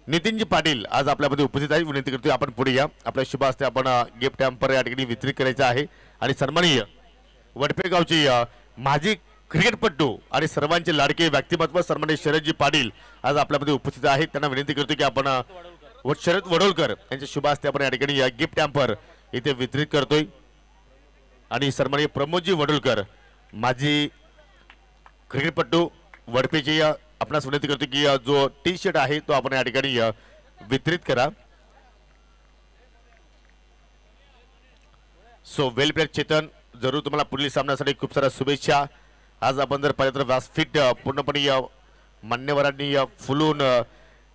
नितीनजी पाटील आज आपल्यामध्ये उपस्थित आहे। विनंती करतोय आपण पुढे या। आपल्या शुभ हस्ते आपण गिफ्ट हॅम्पर या ठिकाणी वितरित करायचं आहे आणि सन्माननीय वडपे गावचे माजी क्रिकेटपटू आणि सर्वांचे लाडके व्यक्तिमत्व सन्माननीय शरदजी पाटील आज आपल्यामध्ये उपस्थित आहेत। त्यांना विनंती करतो की आपण शरद वडोलकर यांच्या शुभ हस्ते आपण या ठिकाणी गिफ्ट हॅम्पर इथे वितरित करतोय आणि सन्माननीय प्रमोदजी वडोलकर माजी क्रिकेटपटू वडपेचे आपणास विनंती करतो की जो टी शर्ट आहे तो आपण या ठिकाणी वितरित करा। सो वेल प्लेड चेतन, जरूर तुम्हाला पुढील सामन्यासाठी खूप साऱ्या शुभेच्छा। आज आपण जर पाहिलं तर व्यासपीठ पूर्णपणे मान्यवरांनी फुलून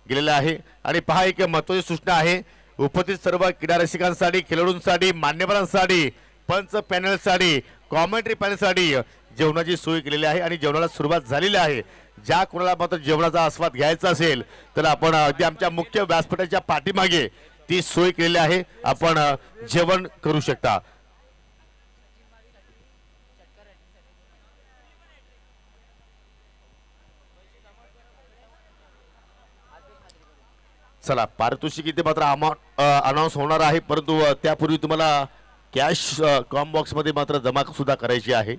गेलेलं आहे आणि पहा एक महत्त्वाची सूचना आहे उपस्थित सर्व क्रीडा रसिकांसाठी, खेळाडूंसाठी, मान्यवरांसाठी, पंच पॅनलसाठी, कॉमेंट्री पॅनलसाठी जेवणाची सोय केलेली आहे आणि जेवणाला सुरुवात झालेली आहे। ज्या कोणाला मात्र जेवणाचा आस्वाद घ्यायचा असेल तर आपण अगदी आमच्या मुख्य व्यासपीठाच्या पाठीमागे ती सोय केलेली आहे, आपण जेवण करू शकता। चला, पारितोषिक इथे मात्र अनाउन्स होणार आहे, परंतु त्यापूर्वी तुम्हाला कॅश कॉम बॉक्स मध्ये मात्र जमा सुद्धा करायची आहे।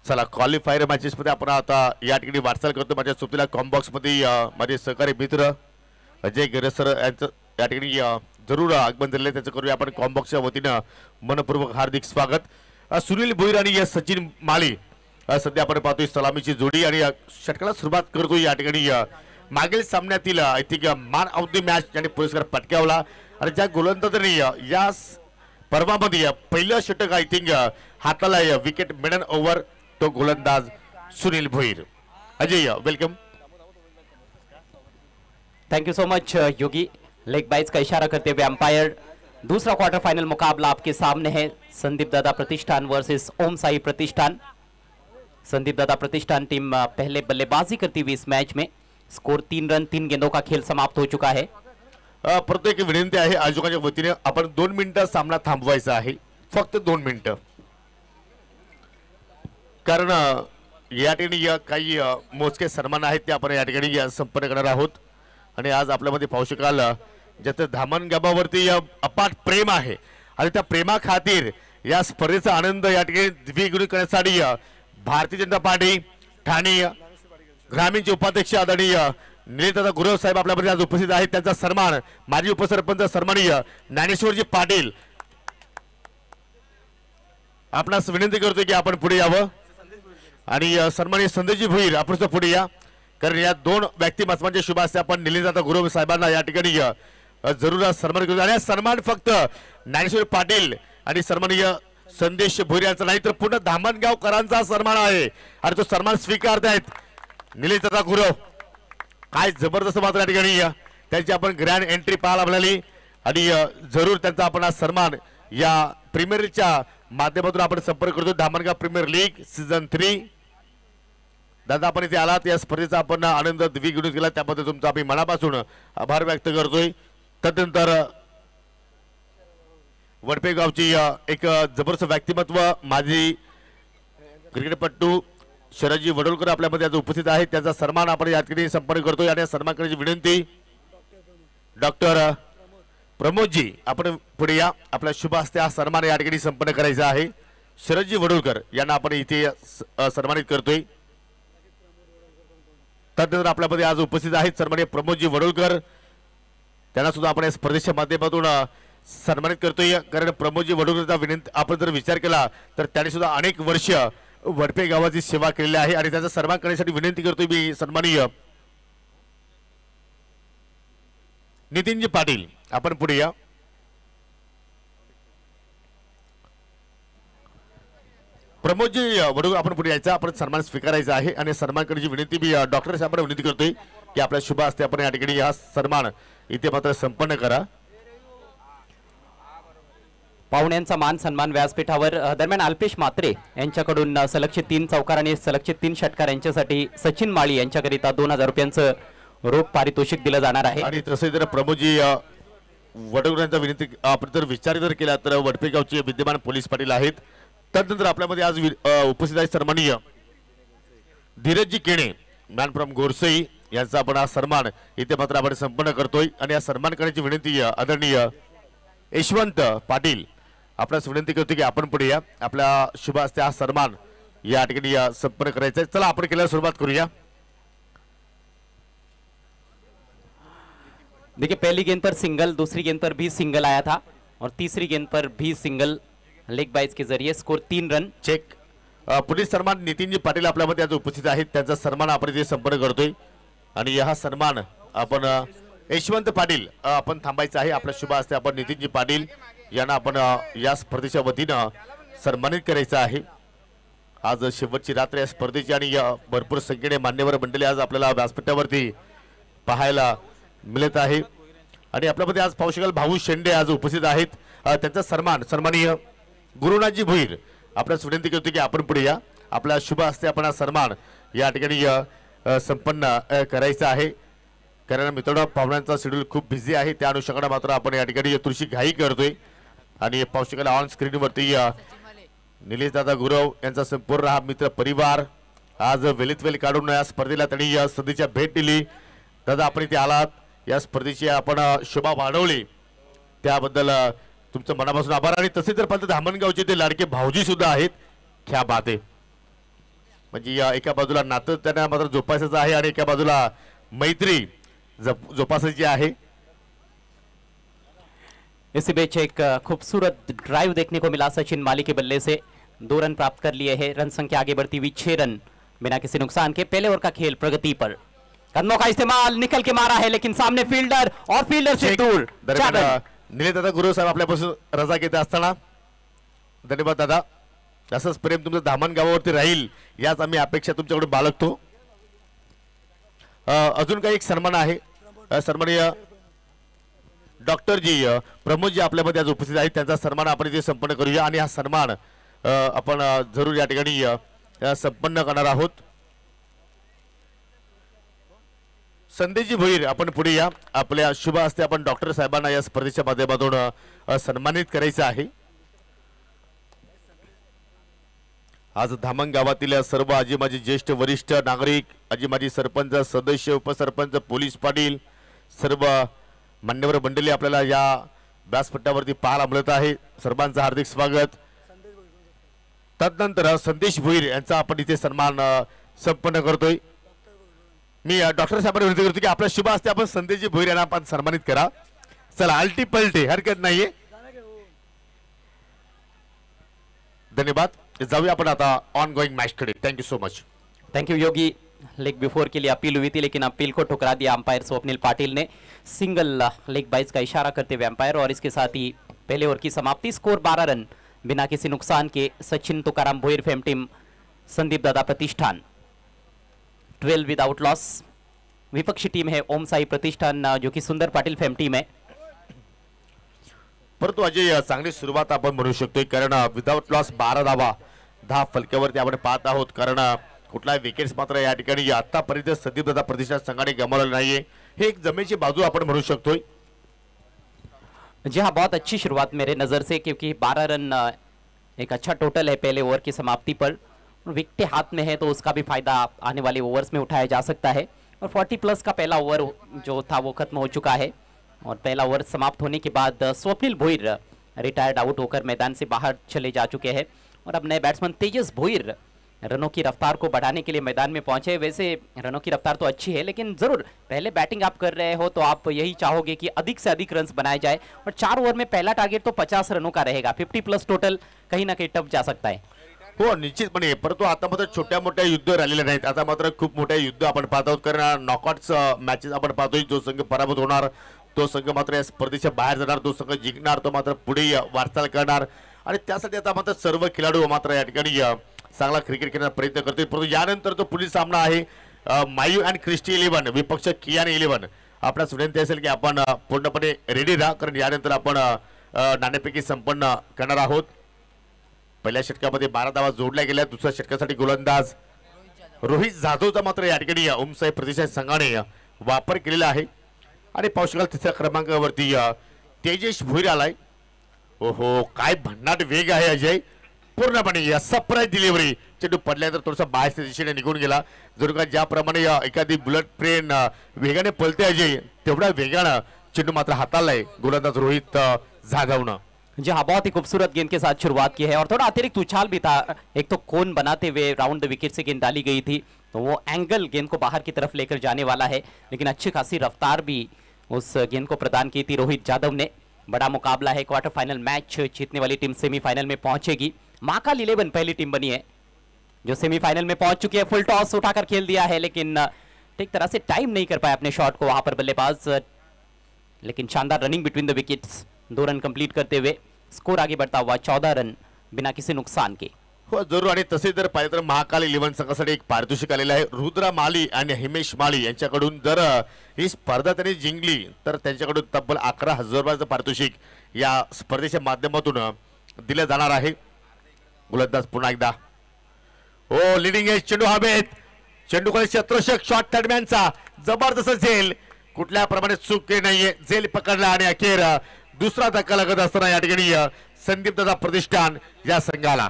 चला, क्वालिफायर मॅचेस मध्ये आपण आता या ठिकाणी वाटचाल करतो। माझ्या सोबतीला कॉम बॉक्स मध्ये माझे सहकारी मित्र अजय गिरे सर यांचं या ठिकाणी जरूर आगमन झालेलं आहे, त्याचं करूया आपण कॉम बॉक्सच्या वतीनं मनपूर्वक हार्दिक स्वागत। सुनील भोईर आणि सचिन माळी सध्या आपण पाहतोय सलामीची जोडी आणि षटकाला सुरुवात करतोय। या ठिकाणी मागील सामन्यातील I think man of the match यांनी पुरस्कार पटकावला आणि ज्या गोलंदाजांनी या पर्वामध्ये पहिलं षटक आय थिंक हाताला विकेट मिडन ओव्हर तो गोलंदाज Sunil Bhoir. Ajay welcome. Thank you so much Yogi. Leg bytes का इशारा करते हुए अंपायर दूसरा क्वार्टर फाइनल मुकाबला आपके सामने है। संदीप दादा प्रतिष्ठान वर्सेस ओम साई प्रतिष्ठान। संदीप दादा प्रतिष्ठान टीम पहले बल्लेबाजी करती हुई इस मैच में। स्कोर 3 रन 3 गेंदों का खेल समाप्त हो चुका है। प्रत्येक विनंती आहे आयोजकांच्या वतीने आपण 2 मिनिटं सामना थांबवायचा आहे, फक्त 2 मिनिटं, कारण या ठिकाणी काही मोजके सन्मान आहेत ते आपण या ठिकाणी संपन्न करणार आहोत। आणि आज आपल्यामध्ये पाहू शकाल ज्याचं धामणगावावरती अपाट प्रेम आहे आणि त्या प्रेमा खातीर या स्पर्धेचा आनंद या ठिकाणी द्विगुणित करण्यासाठी भारतीय जनता पार्टी ठाणे ग्रामीणचे उपाध्यक्ष आदरणीय निलेशदादा गुरव साहेब आपल्यामध्ये आज उपस्थित आहेत। त्यांचा सन्मान माजी उपसरपंच सन्माननीय ज्ञानेश्वरजी पाटील आपणास विनंती करतोय की आपण पुढे यावं आणि सन्माननीय संदेशजी भोईर आपण सुद्धा पुढे या, कारण या 2 व्यक्तिमत्वांच्या शुभ हस्ते आपण निलेशदादा गुरव साहेबांना या ठिकाणी जरूर सन्मान करू। आणि सन्मान फक्त ज्ञानेश्वर पाटील आणि सन्माननीय संदेश भोईर यांचा नाही तर पूर्ण धामणगावकरांचा सन्मान आहे आणि तो सन्मान स्वीकारत आहेत निलेशदादा गुरव। काय जबरदस्त मात्र या ठिकाणी त्यांची आपण ग्रँड एंट्री पाहायला मिळाली आणि जरूर त्यांचा आपण आज सन्मान या प्रीमियर लीगच्या माध्यमातून आपण संपर्क करतो। धामणगाव प्रीमियर लीग सीझन 3 दादा आपण इथे आलात, या स्पर्धेचा आपण आनंद द्विगुणित केला, त्याबद्दल तुमचा आम्ही मनापासून आभार व्यक्त करतोय। तदनंतर वडपे गावची एक जबरदस्त व्यक्तिमत्व माजी क्रिकेटपटू शरदजी वडोलकर आपल्यामध्ये आज उपस्थित आहेत, त्याचा सन्मान आपण या ठिकाणी संपन्न करतोय आणि सन्मान करण्याची विनंती डॉक्टर प्रमोदजी आपण पुढे या। आपल्या शुभ हस्ते हा सन्मान या ठिकाणी संपन्न करायचा आहे। शरदजी वडोलकर यांना आपण इथे सन्मानित करतोय। त्यानंतर आपल्यामध्ये आज उपस्थित आहेत सन्माननीय प्रमोदजी वडोलकर, त्यांना सुद्धा आपण या स्पर्धेच्या माध्यमातून सन्मानित करतोय, कारण प्रमोदजी वडोलकरचा विनंती आपण जर विचार केला तर त्यांनी सुद्धा अनेक वर्ष वडपे गावाची सेवा केलेली आहे आणि त्याचा सन्मान करण्यासाठी विनंती करतोय मी सन्माननीय नितीनजी पाटील आपण पुढे या। प्रमोदजी वडोलकर आपण पुढे यायचा, आपण सन्मान स्वीकारायचा आहे आणि सन्मान करण्याची विनंती मी डॉक्टर साहेबांना विनंती करतोय की आपल्या शुभ हस्ते आपण या ठिकाणी हा सन्मान इथे मात्र संपन्न करा। पाहुण्यांचा मान सन्मान व्यासपीठावर। दरम्यान अल्पेश म्हात्रे यांच्याकडून सलगचे 3 चौकार आणि सलगचे 3 षटकार यांच्यासाठी सचिन माळी यांच्याकरिता 2000 रुपयांचं रोख पारितोषिक दिलं जाणार आहे। आणि तसे जर प्रमोदजी वडोलकरांचा विनंती आपण जर विचार जर केला तर वडपे गावचे विद्यमान पोलीस पाटील आहेत। त्यानंतर आपल्यामध्ये आज उपस्थित आहे सन्माननीय धीरजजी केणे मॅन फ्रॉम गोरसई यांचा आपण हा सन्मान इथे मात्र आपण संपन्न करतोय आणि या सन्मान करण्याची विनंती आदरणीय यशवंत पाटील आपल्यास विनंती करतो की आपण पुढे या. आपल्या शुभ हस्ते हा सन्मान या ठिकाणी संपन्न करायचा आहे. चला आपण केल्याला सुरुवात करूया. देखिए पहली गेंद पर सिंगल, दूसरी गेंद पर भी सिंगल आया था और तीसरी गेंद पर भी सिंगल लेग बाइज के जरिए स्कोर 3 रन. चेक. पुढील सन्मान नितीनजी पाटील आपल्यामध्ये आज उपस्थित आहेत. त्यांचा सन्मान आपण इथे संपन्न करतोय आणि हा सन्मान आपण यशवंत पाटील आपण थांबायचं आहे. आपल्या शुभ हस्ते आपण नितीनजी पाटील यांना आपण या स्पर्धेच्या वतीनं सन्मानित करायचं आहे. आज शेवटची रात्र या स्पर्धेची आणि भरपूर संख्येने मान्यवर मंडळी आज आपल्याला व्यासपीठावरती पाहायला मिळत आहे आणि आपल्यामध्ये आज पाहू शकाल भाऊ शेंडे आज उपस्थित आहेत. त्यांचा सन्माननीय गुरुनाथजी भोईर आपल्यास विनंती करतो की आपण पुढे या. आपल्या शुभ हस्ते आपण हा सन्मान या ठिकाणी संपन्न करायचा आहे. कारण मित्रांनो पाहुण्यांचा शेड्यूल खूप बिझी आहे, त्या अनुषंगाने मात्र आपण या ठिकाणी तुळशी घाई करतोय आणि पाहू शकाल ऑन स्क्रीनवरती निलेश दादा गुरव यांचा संपूर्ण हा मित्र परिवार आज वेळेत वेळ काढून या स्पर्धेला त्यांनी या संधीच्या भेट दिली. दादा आपण इथे आलात, या स्पर्धेची आपण शोभा वाढवली, त्याबद्दल तुमचं मनापासून आभार. आणि तसे जर पाहिलं धामणगावचे ते लाडके भाऊजी सुद्धा आहेत. क्या बात आहे. म्हणजे एका बाजूला नातं त्यांना मात्र जोपासायचं आहे आणि एका बाजूला मैत्री जोपासायची आहे. इसी बीच एक खूबसूरत ड्राइव देखने को मिला सचिन माली के बल्ले से. 2 रन प्राप्त कर लिए हैं. रन संख्या आगे बढ़ती हुई 6 रन बिना किसी नुकसान के. पहले ओवर का खेल प्रगति पर. कदमों का इस्तेमाल, निकल के मारा है लेकिन सामने फील्डर और फील्डर से दूर. निलेश दादा गुरु साहेब आपल्यापासून रजा घेत असताना धन्यवाद दादा. असंच प्रेम तुमचं धामण गावावरती राहील याच आम्ही अपेक्षा तुमच्याकडून बाळगतो. अजून काही एक सन्मान आहे. सन्माननीय डॉक्टर जी प्रमोदजी आपल्यामध्ये आज उपस्थित आहेत. त्यांचा सन्मान आपण इथे संपन्न करूया आणि हा सन्मान आपण जरूर या ठिकाणी संपन्न करणार आहोत. संदेशजी भोईर आपण पुढे या. आपल्या शुभ हस्ते आपण डॉक्टर साहेबांना या स्पर्धेच्या माध्यमातून सन्मानित करायचं आहे. आज धामण गावातील सर्व आजी माजी ज्येष्ठ वरिष्ठ नागरिक, आजी माजी सरपंच, सदस्य, उपसरपंच, पोलीस पाटील, सर्व मान्यवर मंडळी आपल्याला या व्यासपीठावरती पाहायला मिळत आहे. सर्वांचं हार्दिक स्वागत. तदनंतर संदेश भोईर यांचा आपण इथे सन्मान संपन्न करतोय. मी डॉक्टर साहेबांना विनंती करतो की आपल्या शुभ हस्ते आपण संदेशजी भोईर यांना आपण सन्मानित करा. चला आलटी पलटी हरकत नाहीये. धन्यवाद. जाऊया आपण आता ऑन गोइंग मॅच कडे. Thank you so much. Thank you Yogi. Leg before के लिए अपील हुई थी लेकिन अपील को ठुकरा दिया अंपायर स्वप्निल पाटिल ने. सिंगल लेग बाइज का इशारा करते हुए अंपायर और इसके साथ ही पहले ओवर की समाप्ति. स्कोर 12 रन बिना किसी नुकसान के. सचिन तुकाराम भोईर फेम टीम, संदीप दादा प्रतिष्ठान 12 विदाउट लॉस. विपक्षी टीम है ओम साई प्रतिष्ठान जो कि सुंदर पाटिल फेम टीम है. परंतु अजय चांगली सुरुवात आपण म्हणू शकतोय कारण विदाउट लॉस 12 धावा 10 फलक्यावरती आपण पाहत आहोत. कारण कुठलाही विकेट्स मात्र या ठिकाणी आतापर्यंत संदीप दादा प्रतिष्ठान संघाने गमावलेलं नाहीये. हे एक जमेची बाजू आपण म्हणू शकतोय. जी हाँ, बहुत अच्छी शुरुआत मेरे नज़र से क्योंकि 12 रन एक अच्छा टोटल है पहले ओवर की समाप्ति पर. विकेट हाथ में है तो उसका भी फायदा आने वाले ओवर्स में उठाया जा सकता है. और 40 प्लस का पहला ओवर जो था वो खत्म हो चुका है और पहला ओवर समाप्त होने के बाद स्वप्निल भोईर रिटायर्ड आउट होकर मैदान से बाहर चले जा चुके हैं और अब नए बैट्समैन तेजस भोईर रनों की रफ्तार को बढ़ाने के लिए मैदान में पहुंचे. वैसे रनों की रफ्तार तो अच्छी है लेकिन जरूर पहले बैटिंग आप कर रहे हो तो आप यही चाहोगे कि अधिक से अधिक रन्स बनाए जाए और 4 ओवर में पहला टारगेट तो 50 रनों का रहेगा. 50 प्लस टोटल कहीं ना कहीं टप जा सकता है. हो निश्चितपणे. परंतु आता मात्र छोट्या मोठ्या युद्ध राहिलेले नाहीत. आता मात्र खूप मोठ्या युद्ध आपण पाहत आहोत. कारण नॉकआउट्स मॅचेस आपण पाहतोय. जो संघ पराभूत होणार तो संघ मात्र या स्पर्धेच्या बाहेर जाणार. तो संघ जिंकणार तो मात्र पुढे वाटचाल करणार आणि त्यासाठी आता मात्र सर्व खेळाडू मात्र या ठिकाणी चांगला क्रिकेट खेळण्याचा प्रयत्न करतील. परंतु यानंतर तो पुढील सामना आहे मायू अँड क्रिस्टी 11 विपक्ष कियान 11. आपल्यास विनंती असेल की आपण पूर्णपणे रेडी राहा कारण यानंतर आपण नाणेफेकी संपन्न करणार आहोत. पहिल्या षटकामध्ये 12 धावा जोडल्या गेल्या. दुसऱ्या षटकासाठी गोलंदाज रोहित जाधवचा मात्र या ठिकाणी ओमसाई प्रतिष्ठान संघाने वापर केलेला आहे आणि पाहू शकाल तिसऱ्या क्रमांकावरती तेजस भोईर आलाय. ओहो काय भन्नाट वेग आहे अजय. पूर्णपणे सरप्राईज डिलिव्हरी. चेंडू पडल्यानंतर थोडासा बाहेरच्या दिशेने निघून गेला. जर का ज्याप्रमाणे एखादी बुलेट ट्रेन वेगाने पळते अजय, तेवढ्या वेगानं चेंडू मात्र हाताळलाय गोलंदाज रोहित जाधवनं. जी हाँ, बहुत ही खूबसूरत गेंद के साथ शुरुआत की है और थोड़ा अतिरिक्त उछाल भी था. एक तो कोन बनाते हुए राउंड द विकेट से गेंद डाली गई थी, तो वो एंगल गेंद को बाहर की तरफ लेकर जाने वाला है, लेकिन अच्छी खासी रफ्तार भी उस गेंद को प्रदान की थी रोहित जाधव ने. बड़ा मुकाबला है. क्वार्टर फाइनल मैच जीतने वाली टीम सेमीफाइनल में पहुंचेगी. महाकाल 11 पहली टीम बनी है जो सेमीफाइनल में पहुंच चुकी है. फुल टॉस उठाकर खेल दिया है, लेकिन ठीक तरह से टाइम नहीं कर पाया अपने शॉट को वहां पर बल्लेबाज, लेकिन शानदार running between the wickets. 2 run complete करते हुए स्कोर आगे बढ़ता हुआ 14 रन बिना किसी नुकसान के. हो जरूर. आणि तसे जर पाहिलं तर महाकाल 11 संघासाठी एक पारितोषिक आलेलं आहे. रुद्रा माली आणि हिमेश माली यांच्याकडून जर ही स्पर्धा त्यांनी जिंकली तर त्यांच्याकडून तब्बल 11,000 रुपयाचं पारितोषिक या स्पर्धेच्या माध्यमातून दिलं जाणार आहे. गोलंदाज पुन्हा एकदा हो लिडिंग एज. चेंडू हवेत. चेंडूकडे शत्रुषक शॉट दरम्यानचा जबरदस्त झेल. कुठल्या प्रमाणे चूक केली नाहीये. झेल पकडला आणि अखेर दुसरा धक्का लागत असताना या ठिकाणी संदीप दादा प्रतिष्ठान या संघाला.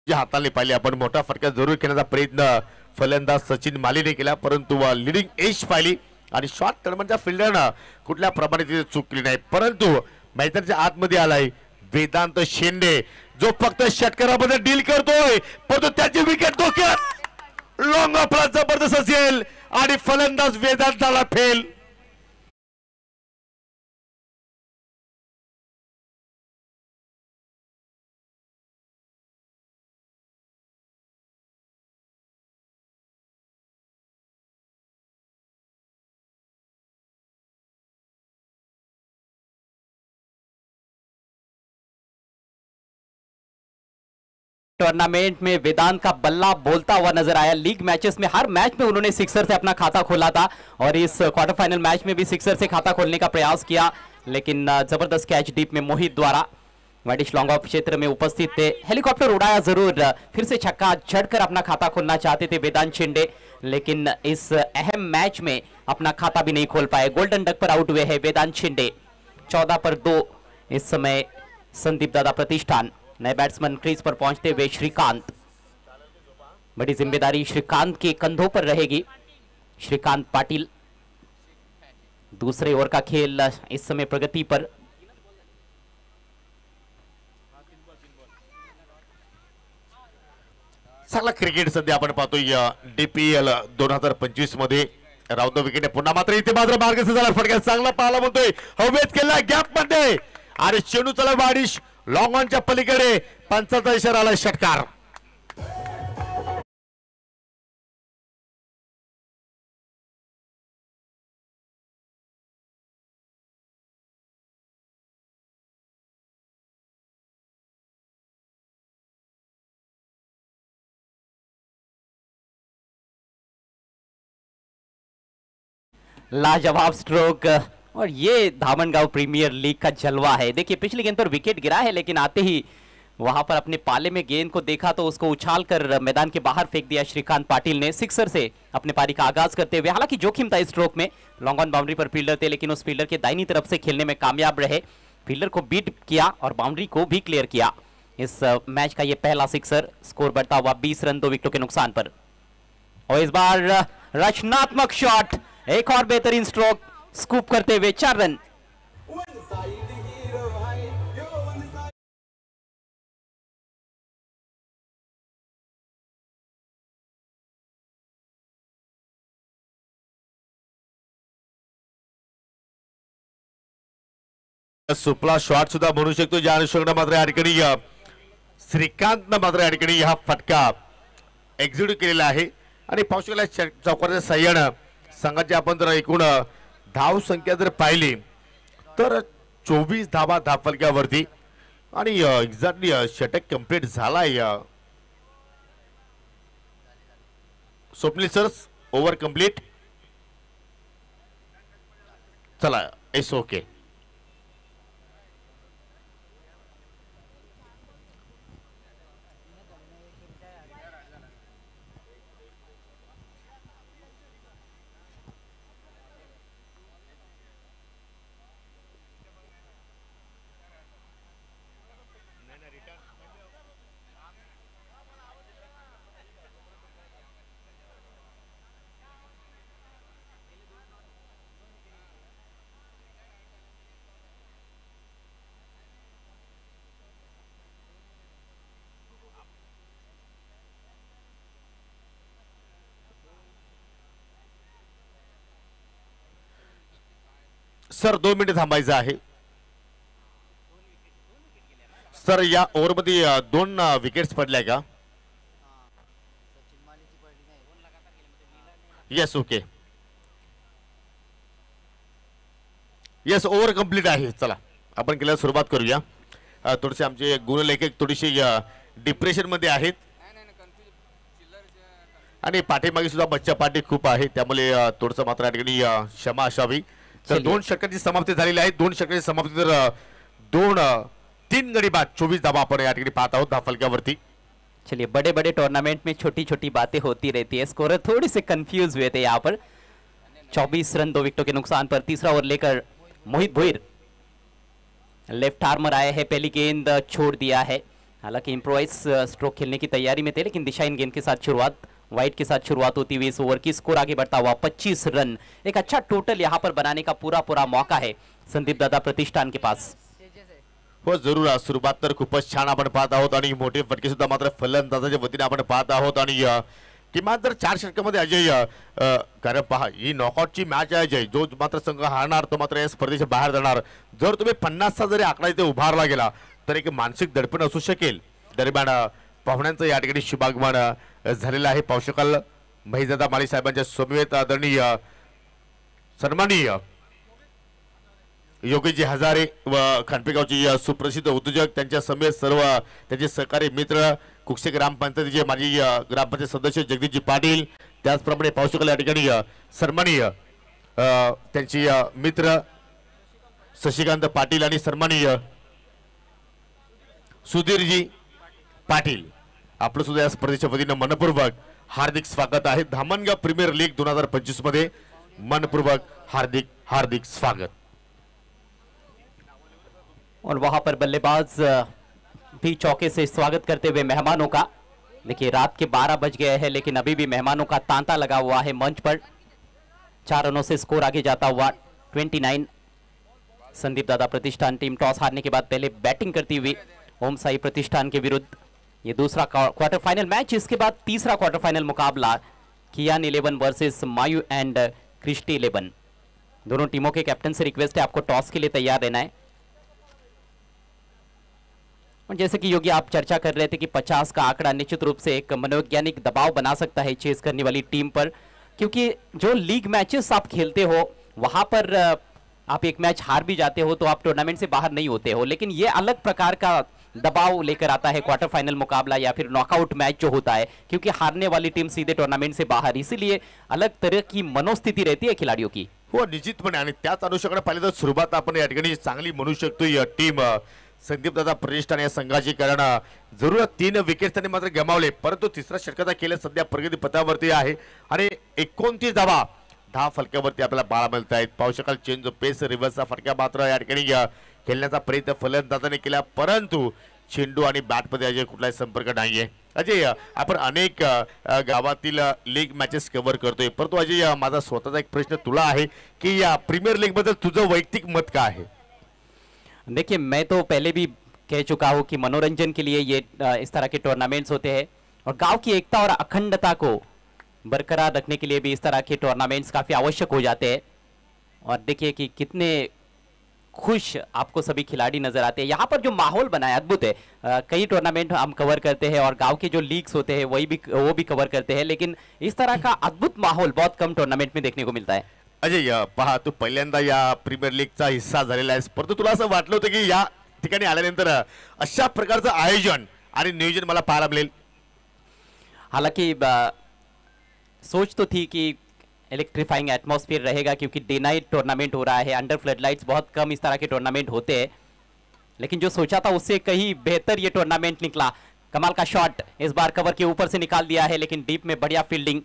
हाताने पाहिले आपण मोठा फटका जरूर खेळण्याचा प्रयत्न फलंदाज सचिन मालीने केला, परंतु लिडिंग एज पाहिली आणि शॉट टर्मनच्या फिल्डरनं कुठल्या प्रमाणे तिथे चूक केली नाही. परंतु मैदानाच्या आतमध्ये आलाय वेदांत शेंडे जो फक्त षटकारामध्ये डील करतोय, परंतु त्याची विकेट धोक्यात. लॉंग ऑफला जबरदस्त असेल आणि फलंदाज वेदांताला फेल. टूर्नामेंट में वेदांत का बल्ला बोलता हुआ नजर आया. लीग मैचेस में हर मैच में उन्होंने सिक्सर से अपना खाता खोला था और इस क्वार्टर फाइनल मैच में भी सिक्सर से खाता खोलने का प्रयास किया, लेकिन जबरदस्त कैच डीप में मोहित द्वारा. वाइडिश लॉन्ग ऑफ क्षेत्र में उपस्थित थे. हेलीकॉप्टर उड़ाया जरूर, फिर से छक्का जड़कर अपना खाता खोलना चाहते थे वेदांत शिंदे, लेकिन इस अहम मैच में अपना खाता भी नहीं खोल पाए. गोल्डन डक पर आउट हुए हैं वेदांत शिंदे. 14 पर 2 इस समय संदीप दादा प्रतिष्ठान. नए बैट्समैन क्रीज पर पहुंचते हुए श्रीकांत. बड़ी जिम्मेदारी श्रीकांत के कंधों पर रहेगी. श्रीकांत पाटिल. दूसरे ओवर का खेल इस समय प्रगति पर. चांगला क्रिकेट सध्या आपण पाहतोय DPL 2025 मध्ये. राऊंड द विकेट पुन्हा मात्र इथे मात्र मार्गस्थ झाला. फटका चांगला पाहायला म्हणतोय. हवेत केला गॅप मध्ये आणि चेंडू चला वाडिश लॉंग ऑनच्या पलीकडे. पंचाचा इशारा आला. षटकार. लाजवाब स्ट्रोक और ये धामनगांव प्रीमियर लीग का जलवा है. देखिए पिछली गेंद पर विकेट गिरा है, लेकिन आते ही वहां पर अपने पाले में गेंद को देखा तो उसको उछालकर मैदान के बाहर फेंक दिया श्रीकांत पाटिल ने. सिक्सर से अपने पारी का आगाज करते हुए. हालांकि जोखिम था इस स्ट्रोक में. Long on boundary per fielder थे, लेकिन उस फील्डर के दाहिनी तरफ से खेलने में कामयाब रहे. फील्डर को बीट किया और बाउंड्री को भी क्लियर किया. इस मैच का ये पहला सिक्सर. स्कोर बढ़ता हुआ 20 रन 2 विकेटों के नुकसान पर. और इस बार रचनात्मक शॉट. एक और बेहतरीन स्ट्रोक. स्कूप करते हुए 4 रन. सुपला शॉट सुद्धा म्हणू शकतो. ज्या अनुषंगाने मात्र या ठिकाणी श्रीकांतनं मात्र या ठिकाणी हा फटका एक्झिक्यूट केलेला आहे. आणि पाहू शकला चौकाच्या साह्यानं संघाची आपण जर एकूण धाव संख्या जर पाहिली तर 24 धावा धावफलक्यावरती. आणि एक्झॅक्टली षटक कंप्लीट झालाय. Swapnil sir over complete. चला इट्स ओके. सर 2 मिनिटे थांबायचं आहे. सर या ओव्हरमध्ये 2 विकेट्स पडल्या का? Yes okay. Yes over complete आहे. चला आपण केल्याला सुरुवात करूया. थोडेसे आमचे गुणलेखक थोडीशी डिप्रेशन मध्ये आहेत आणि पाठीमागे सुद्धा बच्चा पाठी खूप आहे, त्यामुळे थोडंसं मात्र या ठिकाणी क्षमा असावी. तर 2 षटकांची समाप्ती झालेली आहे. 2 षटकांची समाप्ती तर 3 गडी बाद 24 धावा आपण या ठिकाणी पाहत आहोत धावफलकावरती. चलिए बड़े बड़े टूर्नामेंट में छोटी छोटी बातें होती रहती है. स्कोरर थोड़े से कंफ्यूज हुए थे यहाँ पर. 24 रन 2 विकेटों के नुकसान पर तीसरा ओवर लेकर मोहित भुईर लेफ्ट आर्मर आए हैं. पहली गेंद छोड़ दिया है. हालांकि इम्प्रोवाइज स्ट्रोक खेलने की तैयारी में थे, लेकिन दिशाहीन गेंद के साथ शुरुआत वाइट के साथ शुरुआत होती हुई इस ओवर की. स्कोर आगे बढ़ता हुआ 25 रन. एक अच्छा टोटल यहाँ पर बनाने का पूरा मौका है संदीप दादा प्रतिष्ठान के पास. हो जरूर. सुरुवात तर खूपच छान आपण पाहत आहोत आणि मोठे फटके सुद्धा मात्र फलंदाजाच्या वतीने आपण पाहत आहोत. आणि किमान तर 4 षटकामध्ये अजय, कारण पहा ही नॉकआउटची मॅच आहे अजय. जो मात्र संघ हारणार तो मात्र या स्पर्धेच्या बाहेर जाणार. जर तुम्ही 50चा जरी आकडा इथे उभारला गेला तर एक मानसिक दडपण असू शकेल. दरम्यान पाहुण्यांचं या ठिकाणी शुभागमन झालेलं आहे. पाहू शकाल महिजादा माळी साहेबांच्या समवेत आदरणीय सन्माननीय योगीजी हजारे व खांडपेगावची सुप्रसिद्ध उद्योजक, त्यांच्या समेत सर्व त्यांचे सहकारी मित्र, कुक्षे ग्रामपंचायतीचे माजी ग्रामपंचायत सदस्य जगदीशजी पाटील, त्याचप्रमाणे पाहू शकाल या ठिकाणी सन्माननीय त्यांची मित्र शशिकांत पाटील आणि सन्माननीय सुधीरजी पाटील. आपलं सुद्धा या स्पर्धेच्या वतीनं मनपूर्वक हार्दिक स्वागत आहे. धामणगाव प्रीमियर लीग 2025 मध्ये मनपूर्वक हार्दिक हार्दिक स्वागत. और वहां पर बल्लेबाज भी चौके से स्वागत करते हुए मेहमानों का. देखिए रात के 12 बज गए हैं, लेकिन अभी भी मेहमानों का तांता लगा हुआ है मंच पर. 4 रनों से स्कोर आगे जाता हुआ 29. संदीप दादा प्रतिष्ठान टीम टॉस हारने के बाद पहले बैटिंग करती हुई ओम साई प्रतिष्ठान के विरुद्ध. ये दूसरा क्वार्टर फाइनल मैच. इसके बाद तीसरा क्वार्टर फाइनल मुकाबला कियान 11 वर्सेस मायू एंड क्रिस्टी 11. दोनों टीमों के कैप्टन से रिक्वेस्ट है आपको टॉस के लिए तैयार रहना है. और जैसे कि योगी आप चर्चा कर रहे थे कि 50 का आंकड़ा निश्चित रूप से एक मनोवैज्ञानिक दबाव बना सकता है चेस करने वाली टीम पर, क्योंकि जो लीग मैचेस आप खेलते हो वहां पर आप एक मैच हार भी जाते हो तो आप टूर्नामेंट से बाहर नहीं होते हो, लेकिन ये अलग प्रकार का दबाव लेकर आता है क्वार्टर फाइनल मुकाबला या फिर नॉकआउट मैच जो होता है, क्योंकि हारने वाली टीम सीधे टूर्नामेंट से बाहर. इसीलिए अलग तरह की मनोस्थिती रहती है खिलाड़ियों की. हो निश्चितपणे. आणि त्याच अनुषंगाने पाहिलं तर सुरुवात आपण या ठिकाणी चांगली म्हणू शकतो. या टीम संदीप दादा प्रतिष्ठान या संघाची, कारण जरूर 3 विकेट त्यांनी मात्र गमावले, परंतु तिसरा षटकाचा केले सध्या प्रगती पथावरती आहे आणि 29 धावा 10 फलक्यावरती आपल्याला पाहायला मिळत आहेत. पाहू शकाल चेंज पेस रिव्हर्सचा फटका मात्र या ठिकाणी खेळण्याचा प्रयत्न फलंदाजाने केला, परंतु चेंडू आणि बॅटमध्ये अजय कुठलाही संपर्क नाहीये. अजय आपण अनेक गावातील लीग मॅचेस कव्हर करतोय, परंतु अजय माझा स्वतःचा एक प्रश्न तुला आहे की या प्रीमियर लीग बद्दल तुझं वैयक्तिक मत काय आहे? देखिए मैं तो पहले भी कह चुका हूं कि मनोरंजन के लिए ये इस तरह के टूर्नामेंट्स होते हैं और गांव की एकता और अखंडता को बरकरार रखने के लिए भी इस तरह के टूर्नामेंट्स काफ़ी आवश्यक हो जाते हैं. और देखिए कि कितने खुश आपको सभी खिलाड़ी नजर आते हैं. यहाँ पर जो माहौल बना है अद्भुत है. कई टूर्नामेंट हम कवर करते हैं और गांव के जो लीग्स होते हैं वो भी कवर करते हैं, लेकिन इस तरह का अद्भुत माहौल बहुत कम टूर्नामेंट में देखने को मिलता है. अजय पहा, तू पहिल्यांदा या प्रीमियर लीगचा हिस्सा झालेला आहेस, परंतु तुला असं वाटलं होतं की या ठिकाणी आल्यानंतर अशा प्रकारचं आयोजन आणि नियोजन मला पाहायला मिळेल. हालांकि सोच तो थी कि इलेक्ट्रीफाइंग एटमॉस्फेयर रहेगा क्योंकि डे नाइट टूर्नामेंट हो रहा है, अंडर फ्लड लाइट्स बहुत कम इस तरह के टूर्नामेंट होते हैं, लेकिन जो सोचा था उससे कहीं बेहतर ये टूर्नामेंट निकला. कमाल का शॉट इस बार कवर के ऊपर से निकाल दिया है, लेकिन डीप में बढ़िया फील्डिंग.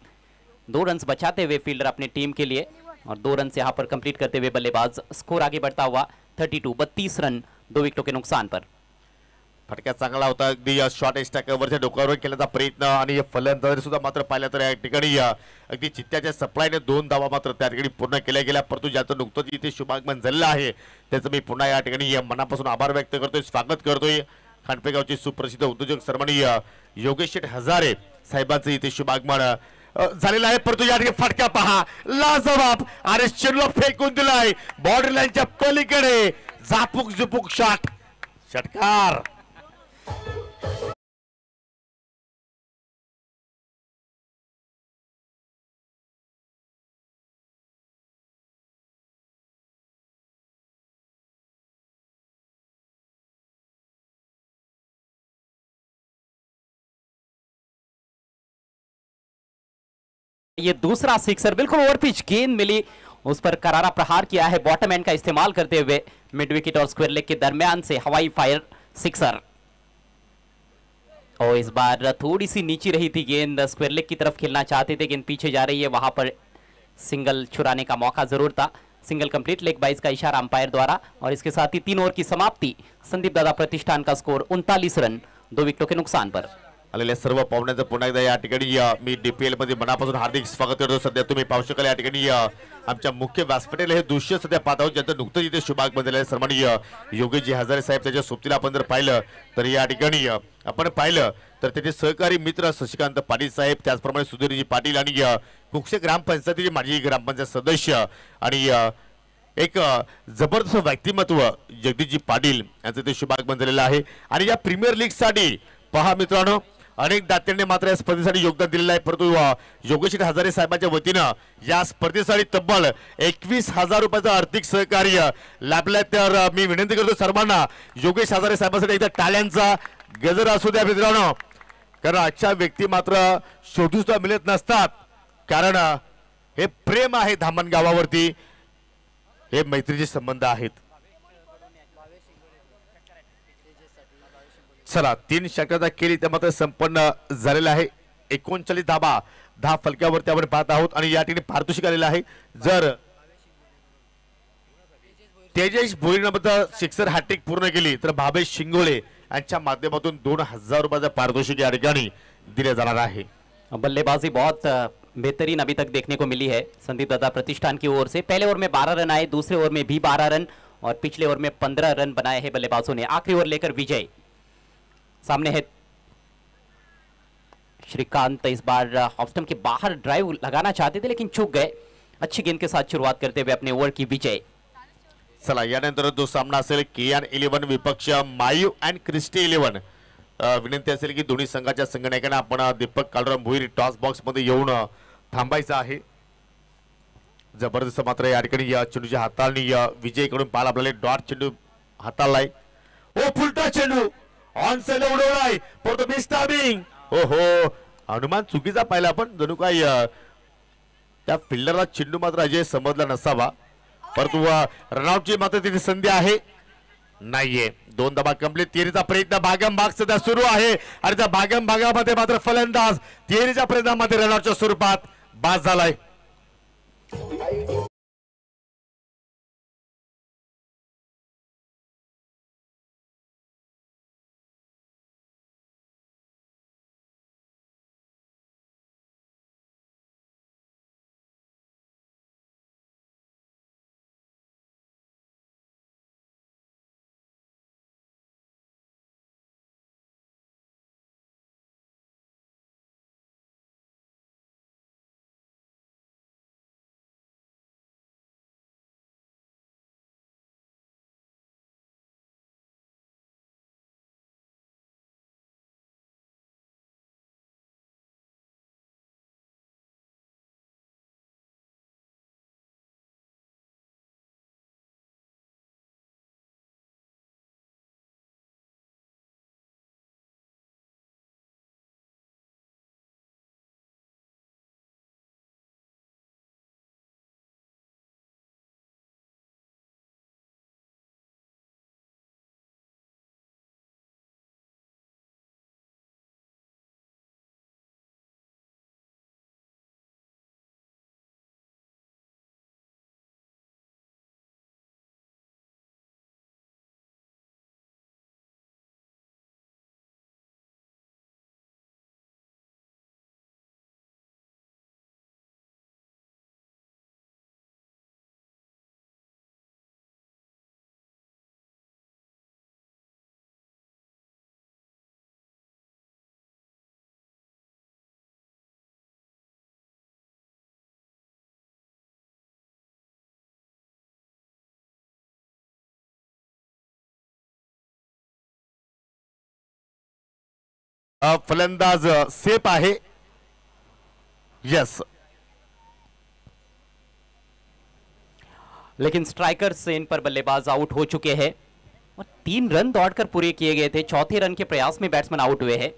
2 रन बचाते हुए फील्डर अपने टीम के लिए और 2 रन यहाँ पर कंप्लीट करते हुए बल्लेबाज. स्कोर आगे बढ़ता हुआ 32 रन 2 विकेटों के नुकसान पर. फटका चांगला होता, अगदी शॉर्ट स्टॅकवरच्या डोक्यावर केल्याचा प्रयत्न आणि फलंदाजी सुद्धा मात्र पाहिलं तर या ठिकाणी अगदी चित्त्याच्या सप्लायने 2 धावा मात्र त्या ठिकाणी पूर्ण केल्या गेल्या. परंतु ज्याचं नुकतंच इथे शुभागमन झालेलं आहे त्याचं मी पुन्हा या ठिकाणी मनापासून आभार व्यक्त करतोय, स्वागत करतोय. खांडपेगावचे सुप्रसिद्ध उद्योजक सन्माननीय योगेश शेठ हजारे साहेबांचं इथे शुभागमन झालेलं आहे. परंतु या ठिकाणी फटका पहा, लाजवाब आणि चेंडूला फेकून दिलाय बॉर्डर लाईनच्या पलीकडे. झापूक झुपूक शॉट, षटकार. ये दूसरा सिक्सर बिल्कुल ओवर पिच गेंद मिली, उस पर करारा प्रहार किया है बॉटम एंड का इस्तेमाल करते हुए. मिड विकेट और स्क्वायर लेग के दरमियान से हवाई फायर सिक्सर. और इस बार थोड़ी सी नीचे रही थी गेंद, स्क्वायर लेग की तरफ खेलना चाहते थे, गेंद पीछे जा रही है, वहां पर सिंगल छुड़ाने का मौका जरूर था. सिंगल कंप्लीट, लेग बाइज का इशारा अंपायर द्वारा. और इसके साथ ही 3 ओवर की समाप्ति. संदीप दादा प्रतिष्ठान का स्कोर 39 रन 2 विकेटों के नुकसान पर. आलेल्या सर्व पाहुण्यांचं पुन्हा एकदा या ठिकाणी मी डीपीएल मध्ये मनापासून हार्दिक स्वागत करतो. सध्या तुम्ही पाहू शकाल या ठिकाणी आमच्या मुख्य व्यासपीठाला हे दृश्य सध्या पाहत आहोत, ज्यांचं नुकतंच इथे शुभागमन झालेलं आहे. सन्माननीय योगेशजी हजारे साहेब त्याच्या सोबतीला आपण जर पाहिलं तर या ठिकाणी आपण पाहिलं तर त्याचे सहकारी मित्र शशिकांत पाटील साहेब, त्याचप्रमाणे सुधीरजी पाटील आणि कुक्षे ग्रामपंचायतीचे माजी ग्रामपंचायत सदस्य आणि एक जबरदस्त व्यक्तिमत्व जगदीशजी पाटील यांचं ते शुभागमन झालेलं आहे. आणि या प्रीमियर लीग साठी पहा मित्रांनो, अनेक दात्यांनी मात्र या स्पर्धेसाठी योगदान दिलेलं आहे. परंतु योगेश हजारे साहेबांच्या वतीनं या स्पर्धेसाठी तब्बल 21,000 रुपयाचं आर्थिक सहकार्य लाभलंय. तर मी विनंती करतो सर्वांना योगेश हजारे साहेबांसाठी एकदा टाळ्यांचा गजर असू द्या मित्रांनो, कारण अशा व्यक्ती मात्र शोधू सुद्धा मिळत नसतात. कारण हे प्रेम आहे धामण गावावरती, हे मैत्रीचे संबंध आहेत. चला 3 षटकाचा केली त्या मात्र संपन्न झालेला आहे. 39 धाबा 10 फलक्यावरती आपण पाहत आहोत आणि या ठिकाणी पारितोषिक आलेलं आहे. जर तेजस भोईरनं सिक्सर हॅट्रिक पूर्ण केली तर भावेश शिंगोळे यांच्या माध्यमातून 2,000 रुपयाचं पारितोषिक या ठिकाणी दिले जाणार आहे. बल्लेबाजी बहुत बेहतरीन अभी तक देखने को मिली है संदीप दादा प्रतिष्ठान की ओर से. पहले ओवर में 12 रन आए, दूसरे ओवर में भी 12 रन और पिछले ओवर में 15 रन बनाए हैं बल्लेबाजों ने. आखिरी ओवर लेकर विजय सामने है. श्रीकांत इस बार ऑफ स्टंप के बाहर ड्राइव लगाना चाहते थे लेकिन चूक गए. अच्छी गेंद के साथ शुरुआत करते हुए अपने ओवर की विजय. चला यानंतर जो सामना असेल KN11 विपक्ष मायू अँड क्रिस्टी 11. विनंती असेल की दोन्ही संघाच्या संघनायकांना आपण दीपक कालराम भोईर टॉस बॉक्स मध्ये येऊन थांबायचं आहे. जबरदस्त मात्र या ठिकाणी या चेंडूच्या हाताळणी विजयकडून पाहायला आपल्याला डॉट चेंडू हाताळलाय. ओ फुलटा चेंडू ऑन साइड उडवलाय, परंतु मिस्टाबिंग. ओहो, अनुमान चुकीचा पाहिला, पण जणू काय त्या फिल्डरला चेंडू मात्र अजय समजला नसावा. परंतु रनआउटची मात्र तिथे संधी आहे नाहीये. 2 धाबा कंप्लीट. तिहेरीचा प्रयत्न भागम भाग सध्या सुरू आहे आणि त्या भागम भागामध्ये मात्र फलंदाज तिहेरीच्या प्रयत्नामध्ये रनआउटच्या स्वरूपात बाद झालाय. फलंदाज सेफ आहे. यस, लेकिन स्ट्राइकर्स इन पर बल्लेबाज आउट हो चुके हैं और 3 रन दौड़कर पूरे किए गए थे. चौथे रन के प्रयास में बैट्समैन आउट हुए हैं.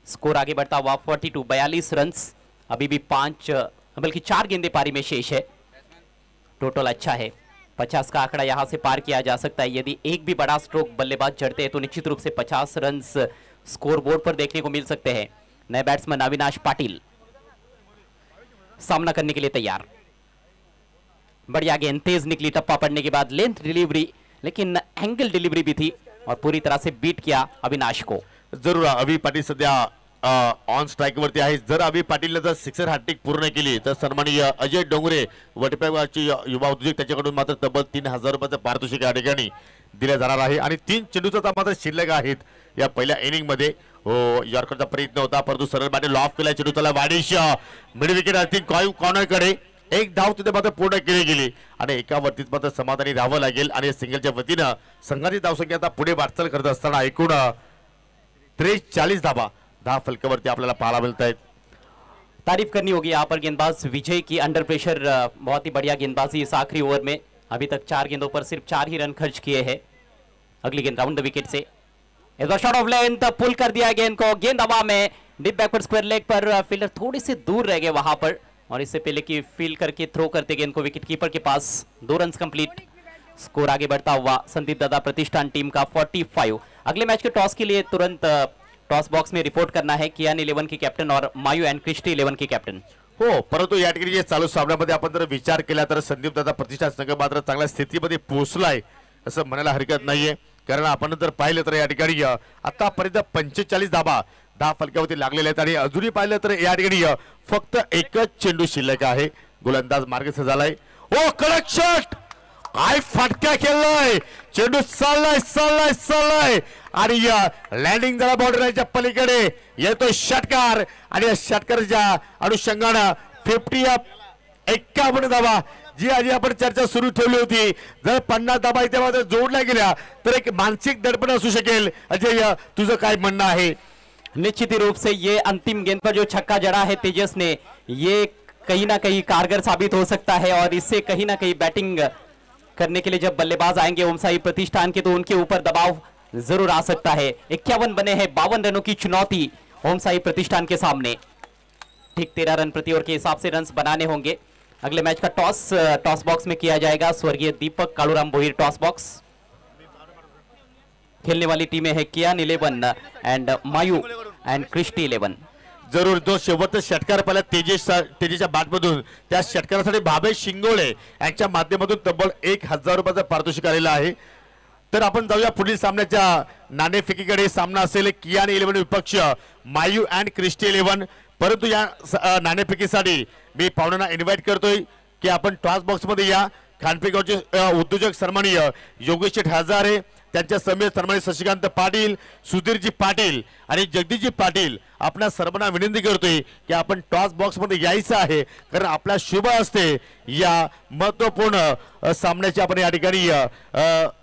स्कोर आगे बढ़ता हुआ 42 रन्स. अभी भी 5 बल्कि 4 गेंदे पारी में शेष है. टोटल अच्छा है. 50 का आंकड़ा यहां से पार किया जा सकता है. यदि एक भी बड़ा स्ट्रोक बल्लेबाज जड़ते हैं तो निश्चित रूप से 50 रन्स स्कोर बोर्ड पर देखने को मिल सकते हैं. नए बैट्समैन अविनाश पाटिल सामना करने के लिए तैयार. बढ़िया गेंद, तेज निकली टप्पा पड़ने के बाद. लेंथ डिलीवरी, लेकिन एंगल डिलीवरी भी थी और पूरी तरह से बीट किया अविनाश को. जरूर अभि पाटील सध्या ऑन स्ट्राइक वरती आहे. जर अभि पाटीलने जर सिक्सर हॅट्रिक पूर्ण केली तर सन्माननीय अजय डोंगरे वटप्याचे युवा उद्योजक त्याच्याकडून मात्र तब्बल 3000 रुपयाचं पारितोषिक या ठिकाणी दिले जाणार आहे. आणि 3 चेंडूचा मात्र शिल्लक आहेत या पहिल्या इनिंग मध्ये. यॉर्करचा प्रयत्न होता परंतु सरळ बॅटे लॉफ केला. चेंडू त्याला वाडिश मिड विकेट आणखी कॉर्नर कडे एक धाव तिथे मात्र पूर्ण केली गेली आणि एका वरतीच मात्र समाधानी राहावं लागेल. आणि सिंगलच्या वतीनं संघाची धावसंख्या आता पुढे वाटचाल करत असताना एकूण 43 धावा 10 फलकावरती आपल्याला पाहायला मिळत आहेत. तारीफ करनी होगी यहाँ पर गेंदबाज विजय की. अंडर प्रेशर बहुत ही बढ़िया गेंदबाजी इस आखिरी ओवर में. अभी तक 4 गेंदों पर सिर्फ 4 ही रन खर्च किए हैं. अगली गेंद राउंड द विकेट से शॉट ऑफ लेंथ, पुल कर दिया गेंद को. गेंद हवा में डीप बैकवर्ड स्क्वायर लेग पर. फील्डर थोड़ी सी दूर रह गए वहां पर और इससे पहले कि फील्ड करके थ्रो करते गेंद को विकेट कीपर के पास. 2 run complete. स्कोर आगे बढ़ता हुआ संदीप दादा प्रतिष्ठान टीम का 45. अगले मैच के टॉस के लिए तुरंत टॉस बॉक्स में रिपोर्ट करना है कियान 11 के कॅप्टन और मायू अँड क्रिस्टी 11 के कॅप्टन. हो, परंतु या ठिकाणी चालू सामन्यामध्ये आपण जर विचार केला तर संदीप दादा प्रतिष्ठान संघ मात्र चांगल्या स्थितीमध्ये पोहोचलाय असं म्हणायला हरकत नाहीये. कारण आपण जर पाहिलं तर या ठिकाणी आतापर्यंत 45 धावा 10 फलकावरती लागलेले आहेत आणि अजूनही पाहिलं तर या ठिकाणी फक्त एकच चेंडू शिल्लक आहे. गोलंदाज मार्गस्थ झालाय. ओ कडक शॉट, काय फटका खेळलाय. चेंडू चाललाय आणि लँडिंग झाला बाउंड्रीच्या पलीकडे. येतो षटकार आणि या षटकाराच्या अनुषंगाने 51 धावा जी आधी आपण चर्चा सुरू ठेवली होती. जर 50 धावा इथे जोडल्या गेल्या तर एक मानसिक दडपण असू शकेल. अजय, तुझं काय म्हणणं आहे? निश्चित ही रूप से ये अंतिम गेंद पर जो छक्का जड़ा है तेजस ने, ये कहीं ना कहीं कारगर साबित हो सकता है और इससे कहीं ना कहीं बैटिंग करने के लिए जब बल्लेबाज आएंगे ओम साई प्रतिष्ठान के तो उनके ऊपर दबाव जरूर आ सकता है. 51 बने हैं. 52 रनों की चुनौती ओम साई प्रतिष्ठान के सामने. ठीक 13 रन प्रति ओवर के हिसाब से रन बनाने होंगे. अगले मैच का टॉस बॉक्स में किया जाएगा. स्वर्गीय दीपक कालूराम भोईर टॉस बॉक्स. खेलने वाली टीमें है कियान 11 एंड मायू एंड क्रिस्टी 11. जरूर जो शेवटचा षटकार पाहिला तेजेच्या बॅटमधून त्या षटकारासाठी भावेश शिंगोळे यांच्या माध्यमातून तब्बल 1000 रुपयाचं पारितोषिक आलेलं आहे. तर आपण जाऊया पुढील सामन्याच्या नाणेफेकीकडे. सामना असेल कियान 11 विपक्ष मायू अँड क्रिस्टी 11. परंतु या नाणेफेकीसाठी मी पाहुण्यांना इन्व्हाइट करतोय की आपण टॉस बॉक्स मध्ये या. खानपेगावचे उद्योजक सन्माननीय योगेश हजारे, त्यांच्या समेत सन्माननीय शशिकांत पाटील, सुधीरजी पाटील आणि जगदीशजी पाटील आपल्या सर्वांना विनंती करतोय की आपण टॉस बॉक्स मध्ये यायचं आहे. कारण आपल्या शुभ असते या महत्वपूर्ण सामन्याची आपण या ठिकाणी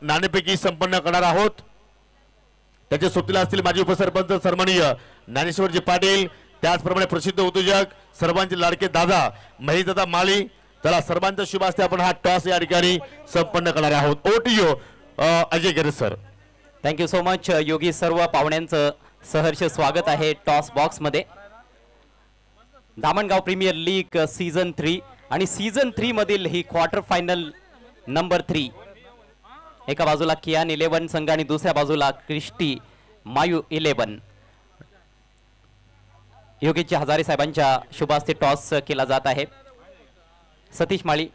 नाणेफेकी संपन्न करणार आहोत. त्याच्या सोबतीला असतील माजी उपसरपंच सन्माननीय ज्ञानेश्वरजी पाटील, त्याचप्रमाणे प्रसिद्ध उद्योजक सर्वांचे लाडके दादा महेश दादा माळी. चला, सर्वांचा शुभ असते आपण हा टॉस या ठिकाणी संपन्न करणार आहोत. ओटीओ अजय गिरे सर. थँक्यू सो मच योगी. सर्व पाहुण्यांचं सहर्ष स्वागत आहे टॉस बॉक्स मध्ये. धामणगाव प्रीमियर लीग सीझन 3 आणि सीझन 3 मधील ही क्वार्टर फायनल नंबर 3. एका बाजूला कियान 11 संघ आणि दुसऱ्या बाजूला क्रिस्टी मायू 11. योगेश हजारे साहेबांच्या शुभ हस्ते टॉस केला जात आहे. सतीश माळी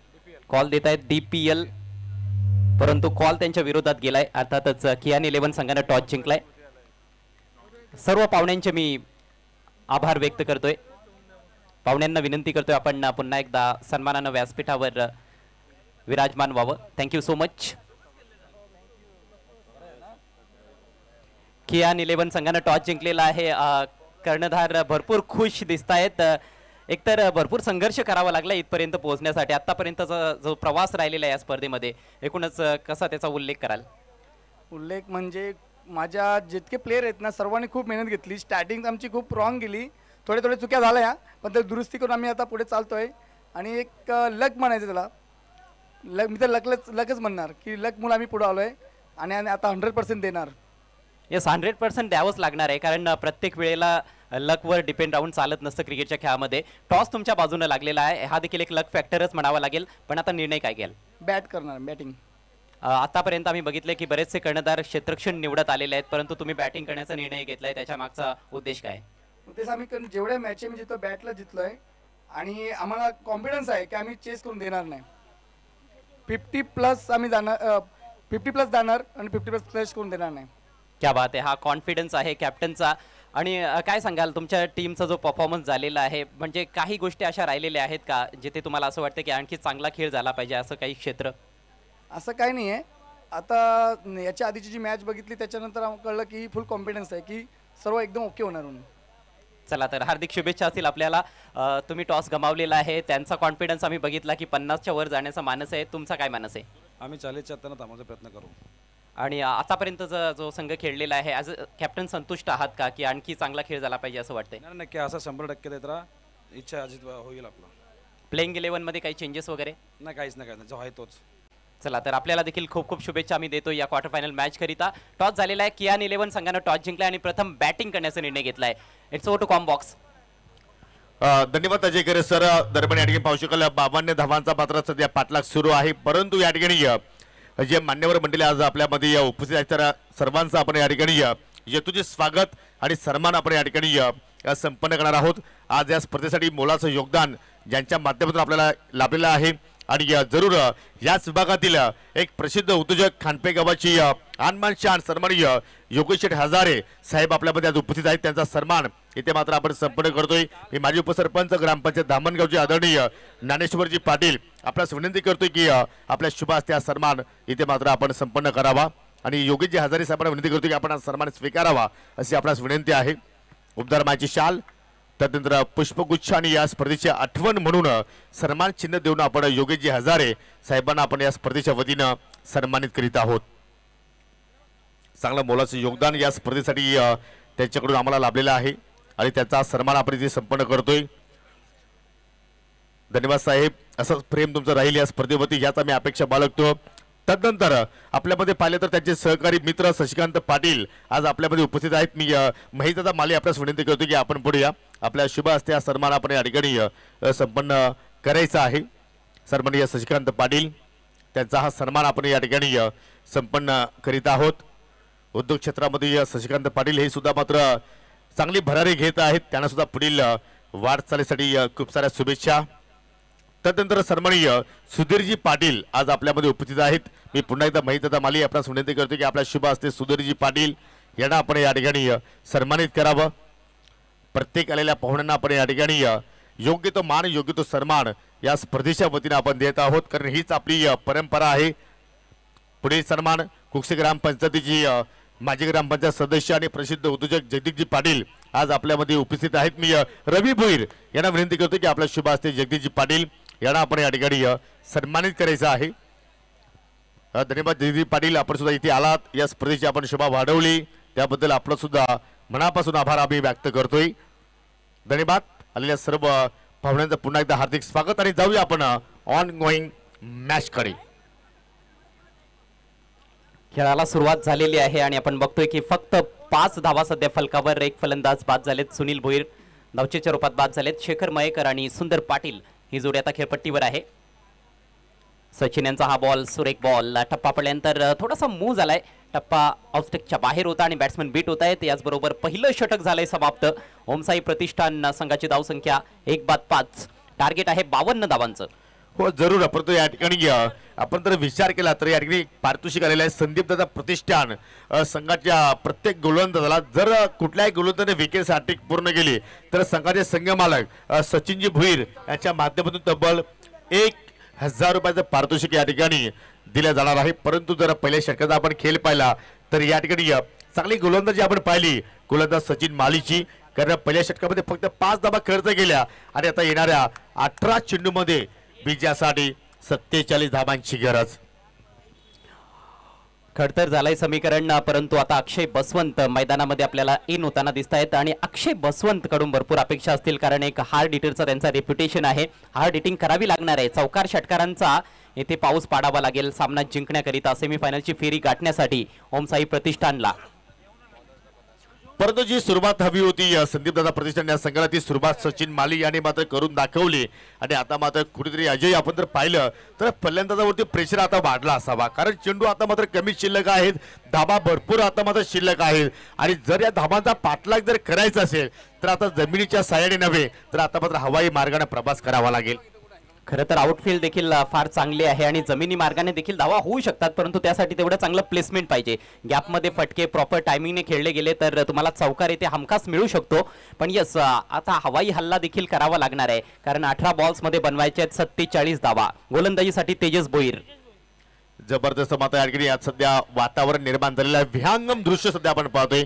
कॉल देत आहेत DPL, परंतु कॉल त्यांच्या विरोधात गेलाय. अर्थातच कियान 11 संघाने टॉस जिंकलाय. सर्व पाहुण्यांचे मी आभार व्यक्त करतोय. पाहुण्यांना विनंती करतोय आपण पुन्हा एकदा सन्मानानं व्यासपीठावर विराजमान व्हावं. Thank you so much. कियान 11 संघाने टॉस जिंकलेला आहे. कर्णधार भरपूर खुश दिसत आहेत. एकतर भरपूर संघर्ष करावा लागला इथपर्यंत पोहोचण्यासाठी. आतापर्यंतचा जो प्रवास राहिलेला आहे या स्पर्धेमध्ये, एकूणच कसा त्याचा उल्लेख कराल? उल्लेख म्हणजे माझ्या जितके प्लेयर आहेत ना सर्वांनी खूप मेहनत घेतली. स्टार्टिंग आमची खूप रॉंग गेली, थोडे थोडे चुक्या झाल्या, पण ते दुरुस्ती करून आम्ही आता पुढे चालतोय. आणि एक लक म्हणायचं त्याला, मी तर लकच म्हणणार की लक मुळे आम्ही पुढे आलोय आणि आता 100% देणार. येस, 100% द्यावंच लागणार आहे, कारण प्रत्येक वेळेला लकवर डिपेंड राहून चालत नसतं क्रिकेटच्या खेळामध्ये. टॉस तुमच्या बाजूने लागलेला आहे, हा देखील एक लक फॅक्टरच म्हणावा लागेल. पण आता निर्णय काय घ्याल? बॅट करणार, बॅटिंग. आतापर्यंत आम्ही बघितले की बरेचसे कर्णधार क्षेत्ररक्षण निवडत आलेले आहेत, परंतु तुम्ही बॅटिंग करण्याचा निर्णय घेतलाय, त्याच्या मागचा उद्देश काय? तेच आम्ही जेवढ्या मॅच मी जिथं बॅटला जितलोय आणि आम्हाला कॉन्फिडन्स आहे की आम्ही चेस करून देणार नाही. 50+ आम्ही जाणार, 50+ जाणार आणि 50+ प्लस करून देणार नाही. क्या बात आहे, हा कॉन्फिडन्स आहे कॅप्टनचा. आणि काय सांगाल तुमच्या टीमचा जो परफॉर्मन्स झालेला आहे, म्हणजे काही गोष्टी अशा राहिलेल्या आहेत का जिथे तुम्हाला असं वाटतं की आणखी चांगला खेळ झाला पाहिजे, असं काही क्षेत्र? असं काही नाही आहे. आता याच्या आधीची जी मॅच बघितली त्याच्यानंतर आम्हाला कळलं की फुल कॉन्फिडन्स आहे की सर्व एकदम ओके होणार म्हणून. चला तर हार्दिक शुभेच्छा असतील आपल्याला. तुम्ही टॉस गमावलेला आहे, त्यांचा कॉन्फिडन्स आम्ही बघितला की 50च्या वर जाण्याचा मानस आहे. तुमचा काय मानस आहे? आम्ही 40च्या आत्ताना थांबवायचा प्रयत्न करू. आणि आतापर्यंतचा जो संघ खेळलेला आहे, ॲज अ कॅप्टन संतुष्ट आहात का की आणखी चांगला खेळ झाला पाहिजे असं वाटतंय? नाही, नक्की असा 100% देत राहा. इच्छा अजित होईल आपला. प्लेइंग 11मध्ये काही चेंजेस वगैरे? नाही, काहीच नाही, जो आहे तोच. चला तर आपल्याला देखील खूप खूप शुभेच्छा आम्ही देतो या क्वार्टर फायनल मॅच करिता. टॉस झालेला आहे, कियान 11 संघानं टॉस जिंकलाय आणि प्रथम बॅटिंग करण्याचा निर्णय घेतलाय. It's over to combox. धन्यवाद अजय करे सर. दरम्यान या ठिकाणी पाहू शकाल 52 धावांचा पात्र सध्या पाठलाग सुरू आहे, परंतु या ठिकाणी जे मान्यवर मंडळी आज आपल्यामध्ये उपस्थित आहेत, तर सर्वांचं आपण या ठिकाणी यथोचित स्वागत आणि सन्मान आपण या ठिकाणी संपन्न करणार आहोत. आज या स्पर्धेसाठी मोलाचं योगदान ज्यांच्या माध्यमातून आपल्याला लाभलेलं आहे आणि जरूर याच विभागातील एक प्रसिद्ध उद्योजक खानपे गावाची आनमान शान सन्माननीय योगेश शेठ हजारे साहेब आपल्यामध्ये आज उपस्थित आहेत. त्यांचा सन्मान इथे मात्र आपण संपन्न करतोय. मी माजी उपसरपंच ग्रामपंचायत धामणगावचे आदरणीय ज्ञानेश्वरजी पाटील आपल्यास विनंती करतोय की आपल्या शुभ हस्ते हा सन्मान इथे मात्र आपण संपन्न करावा आणि योगेशजी हजारे साहेबांना विनंती करतोय की आपण हा सन्मान स्वीकारावा अशी आपल्यास विनंती आहे. उपदार माची शाल, त्यानंतर पुष्पगुच्छ आणि या स्पर्धेची आठवण म्हणून सन्मान चिन्ह देऊन आपण योगेशजी हजारे साहेबांना आपण या स्पर्धेच्या वतीनं सन्मानित करीत आहोत. चांगलं मोलाचं योगदान या स्पर्धेसाठी त्यांच्याकडून आम्हाला लाभलेलं आहे आणि त्याचा सन्मान आपण इथे संपन्न करतोय. धन्यवाद साहेब, असंच प्रेम तुमचं राहील या स्पर्धेवरती याच आम्ही अपेक्षा बाळगतो. तदनंतर आपल्यामध्ये पाहिले तर त्यांचे सहकारी मित्र शशिकांत पाटील आज आपल्यामध्ये उपस्थित आहेत. मी महिदादा माले आपल्यास विनंती करतो की आपण पुढे या. आपल्या शुभ हस्ते हा सन्मान आपण या ठिकाणी संपन्न करायचा आहे. सन्माननीय शशिकांत पाटील त्यांचा हा सन्मान आपण या ठिकाणी संपन्न करीत आहोत. उद्योग क्षेत्रामध्ये शशिकांत पाटील हे सुद्धा मात्र चांगली भरारी घेत आहेत, त्यांना सुद्धा पुढील वाटचालीसाठी खूप साऱ्या शुभेच्छा. तदनंतर सन्माननीय सुधीरजी पाटील आज आपल्यामध्ये उपस्थित आहेत. मी पुन्हा एकदा महिदादा माली आपल्यास विनंती करतो की आपल्या शुभ हस्ते सुधीरजी पाटील यांना आपण या ठिकाणी सन्मानित करावं. प्रत्येक आलेल्या पाहुण्यांना आपण या ठिकाणी योग्य तो मान योग्य तो सन्मान या स्पर्धेच्या वतीने आपण देत आहोत, कारण हीच आपली परंपरा आहे. पुढील सन्मान कुक्षी ग्रामपंचायतीची माजी ग्रामपंचायत सदस्य आणि प्रसिद्ध उद्योजक जगदीशजी पाटील आज आपल्यामध्ये उपस्थित आहेत. मी रवी भोईर यांना विनंती करतो की आपल्या शुभ हस्ते जगदीशजी पाटील यांना आपण या ठिकाणी सन्मानित करायचं आहे. धन्यवाद जगदीश पाटील, आपण सुद्धा इथे आलात, या स्पर्धेची आपण शोभा वाढवली त्याबद्दल आपलं सुद्धा मनापासून आभार आम्ही व्यक्त करतोय. धन्यवाद. आलेल्या सर्व पाहुण्यांचं पुन्हा एकदा हार्दिक स्वागत आणि जाऊया आपण ऑन गोईंग मॅच कडे. खेळाला सुरुवात झालेली आहे आणि आपण बघतोय की फक्त 5 धावा सध्या फलकावर. एक फलंदाज बाद झालेत, सुनील भोईर धावचेच्या रूपात बाद झालेत. शेखर मयेकर आणि सुंदर पाटील ही जोडी आता खेळपट्टीवर आहे. सचिन यांचा हा बॉल सुरेख बॉल. टप्पा पडल्यानंतर थोडासा मूव झालाय, टप्पा ऑफस्टिकच्या बाहेर होता आणि बॅट्समन बीट होत आहेत. याचबरोबर पहिलं षटक झालंय समाप्त. ओमसाई प्रतिष्ठान संघाची धावसंख्या 1/5, टार्गेट आहे 52 धावांचं. हो जरूर, परंतु या ठिकाणी आपण जर विचार केला तर या ठिकाणी पारितोषिक आलेलं आहे. संदीप दादा प्रतिष्ठान संघाच्या प्रत्येक गोलंदाजाला जर कुठल्याही गोलंदाजाने विकेट हॅट्रिक पूर्ण केली तर संघाचे संघमालक सचिनजी भुईर यांच्या माध्यमातून तब्बल 1000 रुपयाचं पारितोषिक या ठिकाणी दिलं जाणार आहे. परंतु जर पहिल्या षटकाचा आपण खेळ पाहिला तर या ठिकाणी चांगली गोलंदाजी आपण पाहिली गोलंदाज सचिन मालीची, कारण पहिल्या षटकामध्ये फक्त 5 धावा खर्च केल्या आणि आता येणाऱ्या 18 चेंडूमध्ये विजयासाठी 47 धावांची गरज. खडतर झालंय समीकरण, परंतु आता अक्षय बसवंत मैदानामध्ये आपल्याला इन होताना दिसत आहेत आणि अक्षय बसवंत कडून भरपूर अपेक्षा असतील, कारण एक हार्ड हिटरचा त्यांचा रेप्युटेशन आहे. हार्ड हिटिंग करावी लागणार आहे. चौकार षटकारांचा येथे पाऊस पाडावा लागेल सामना जिंकण्याकरिता, सेमीफायनलची फेरी गाठण्यासाठी ओमसाई प्रतिष्ठानला. परंतु जी सुरुवात हवी होती संदीप दादा प्रतिष्ठान या संघाला, ती सुरुवात सचिन माली यांनी मात्र करून दाखवली. आणि आता मात्र कुठेतरी अजय आपण जर पाहिलं तर फलंदाजावरती प्रेशर आता वाढला असावा, कारण चेंडू आता मात्र कमी शिल्लक आहेत, धाबा भरपूर आता मात्र शिल्लक आहेत. आणि जर या धाबांचा पाठलाग जर करायचा असेल तर आता जमिनीच्या साह्याने नव्हे तर आता मात्र हवाई मार्गाने प्रवास करावा लागेल. खरं तर आउटफील्ड देखील फार चांगली आहे आणि जमिनी मार्गाने देखील धावा होऊ शकतात, परंतु त्यासाठी तेवढं चांगलं प्लेसमेंट पाहिजे. गॅपमध्ये फटके प्रॉपर टायमिंगने खेळले गेले तर तुम्हाला चौकार येथे हमखास मिळू शकतो. पण यस, आता हवाई हल्ला देखील करावा लागणार आहे, कारण 18 बॉल्समध्ये बनवायचे आहेत 47 धावा. गोलंदाजीसाठी तेजस भोईर. जबरदस्त मात्र या ठिकाणी आज सध्या वातावरण निर्माण झालेलं आहे. विहंगम दृश्य सध्या आपण पाहतोय,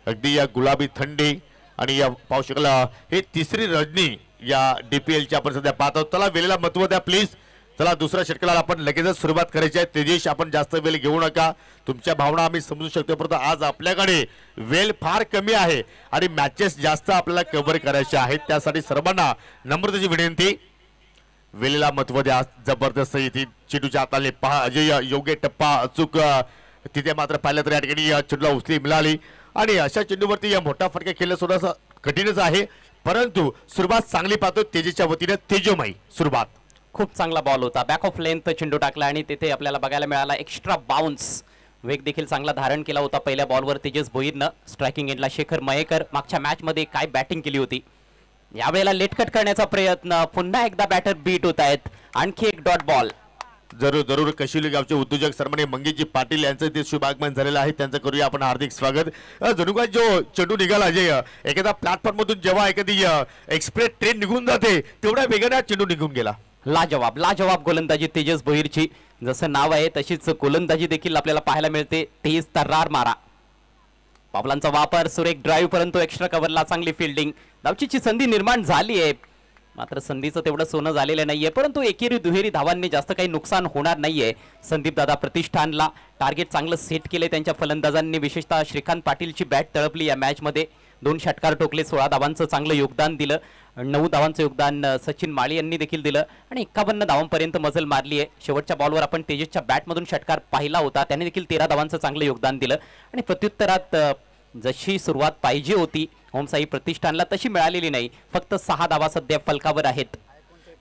अगदी या गुलाबी थंडी आणि या पाहू शकाल हे तिसरी रजनी या DPL ची आपण सध्या पाहतो. चला वेळेला महत्व द्या प्लीज. चला दुसऱ्या षटकाला आपण लगेचच सुरुवात करायची आहे. तेजेश आपण जास्त वेळ घेऊ नका, तुमच्या भावना आम्ही समजू शकतो, परंतु आज आपल्याकडे वेळ फार कमी आहे आणि मॅचेस जास्त आपल्याला कव्हर करायचे आहेत. त्यासाठी सर्वांना नम्रतेची विनंती, वेळेला महत्व द्या. जबरदस्त इथे चेंडूच्या हाताने पहा अजय, योग्य टप्पा अचूक तिथे मात्र पाहिलं तर या ठिकाणी चेंडूला उचली मिळाली आणि अशा चेंडूवरती मोठा फटका खेळणं थोडंसं कठीणच आहे, परंतु सुरुवात चांगली पाहतो तेजेच्या वतीने. तेजोमयी सुरुवात, खूप चांगला बॉल होता, बॅक ऑफ लेंथ चेंडू टाकला आणि तिथे आपल्याला बघायला मिळाला एक्स्ट्रा बाउन्स. वेग देखील चांगला धारण केला होता पहिल्या बॉलवर तेजस भोईरनं. स्ट्रायकिंग एंडला शेखर मयेकर मागच्या मॅच मध्ये काय बॅटिंग केली होती. यावेळेला लेटकट करण्याचा प्रयत्न, पुन्हा एकदा बॅटर बीट होत आहेत. आणखी एक डॉट बॉल. जरूर जरूर कशिवली गावचे उद्योजक सन्माननीय मंगेशजी पाटील यांचं ते शुभागमन झालेलं आहे, त्यांचं करूया आपण हार्दिक स्वागत. जणू काय जो चेंडू निघाला अजय, एखादा प्लॅटफॉर्म मधून जेव्हा एखादी एक्सप्रेस ट्रेन निघून जाते तेवढ्या वेगाने चेंडू निघून गेला. लाजवाब लाजवाब गोलंदाजी तेजस भोईरची. जसं नाव आहे तशीच गोलंदाजी देखील आपल्याला पाहायला मिळते. तेज तर्रार मारा, पावलांचा वापर, सुरेख ड्राईव्ह, परंतु एक्स्ट्रा कव्हरला चांगली फिल्डिंग. धावचीची संधी निर्माण झाली आहे, मात्र संधीचं तेवढं सोनं झालेलं नाहीये, परंतु एकेरी दुहेरी धावांनी जास्त काही नुकसान होणार नाहीये. संदीप दादा प्रतिष्ठानला टार्गेट चांगलं सेट केले त्यांच्या फलंदाजांनी, विशेषतः श्रीकांत पाटीलची बॅट तळपली या मॅच मध्ये. 2 षटकार ठोकले, 16 धावांचं चांगलं योगदान दिलं. 9 धावांचं योगदान सचिन माळी यांनी देखील दिलं आणि 51 धावांपर्यंत मजल मारली आहे. शेवटच्या बॉलवर आपण तेजसच्या बॅटमधून षटकार पाहिला होता, त्याने देखील 13 धावांचं चांगलं योगदान दिलं आणि प्रत्युत्तरात जशी सुरुवात पाहिजे होती ओमसाई प्रतिष्ठानला तशी मिळालेली नाही. फक्त 6 धावा सध्या फलकावर आहेत.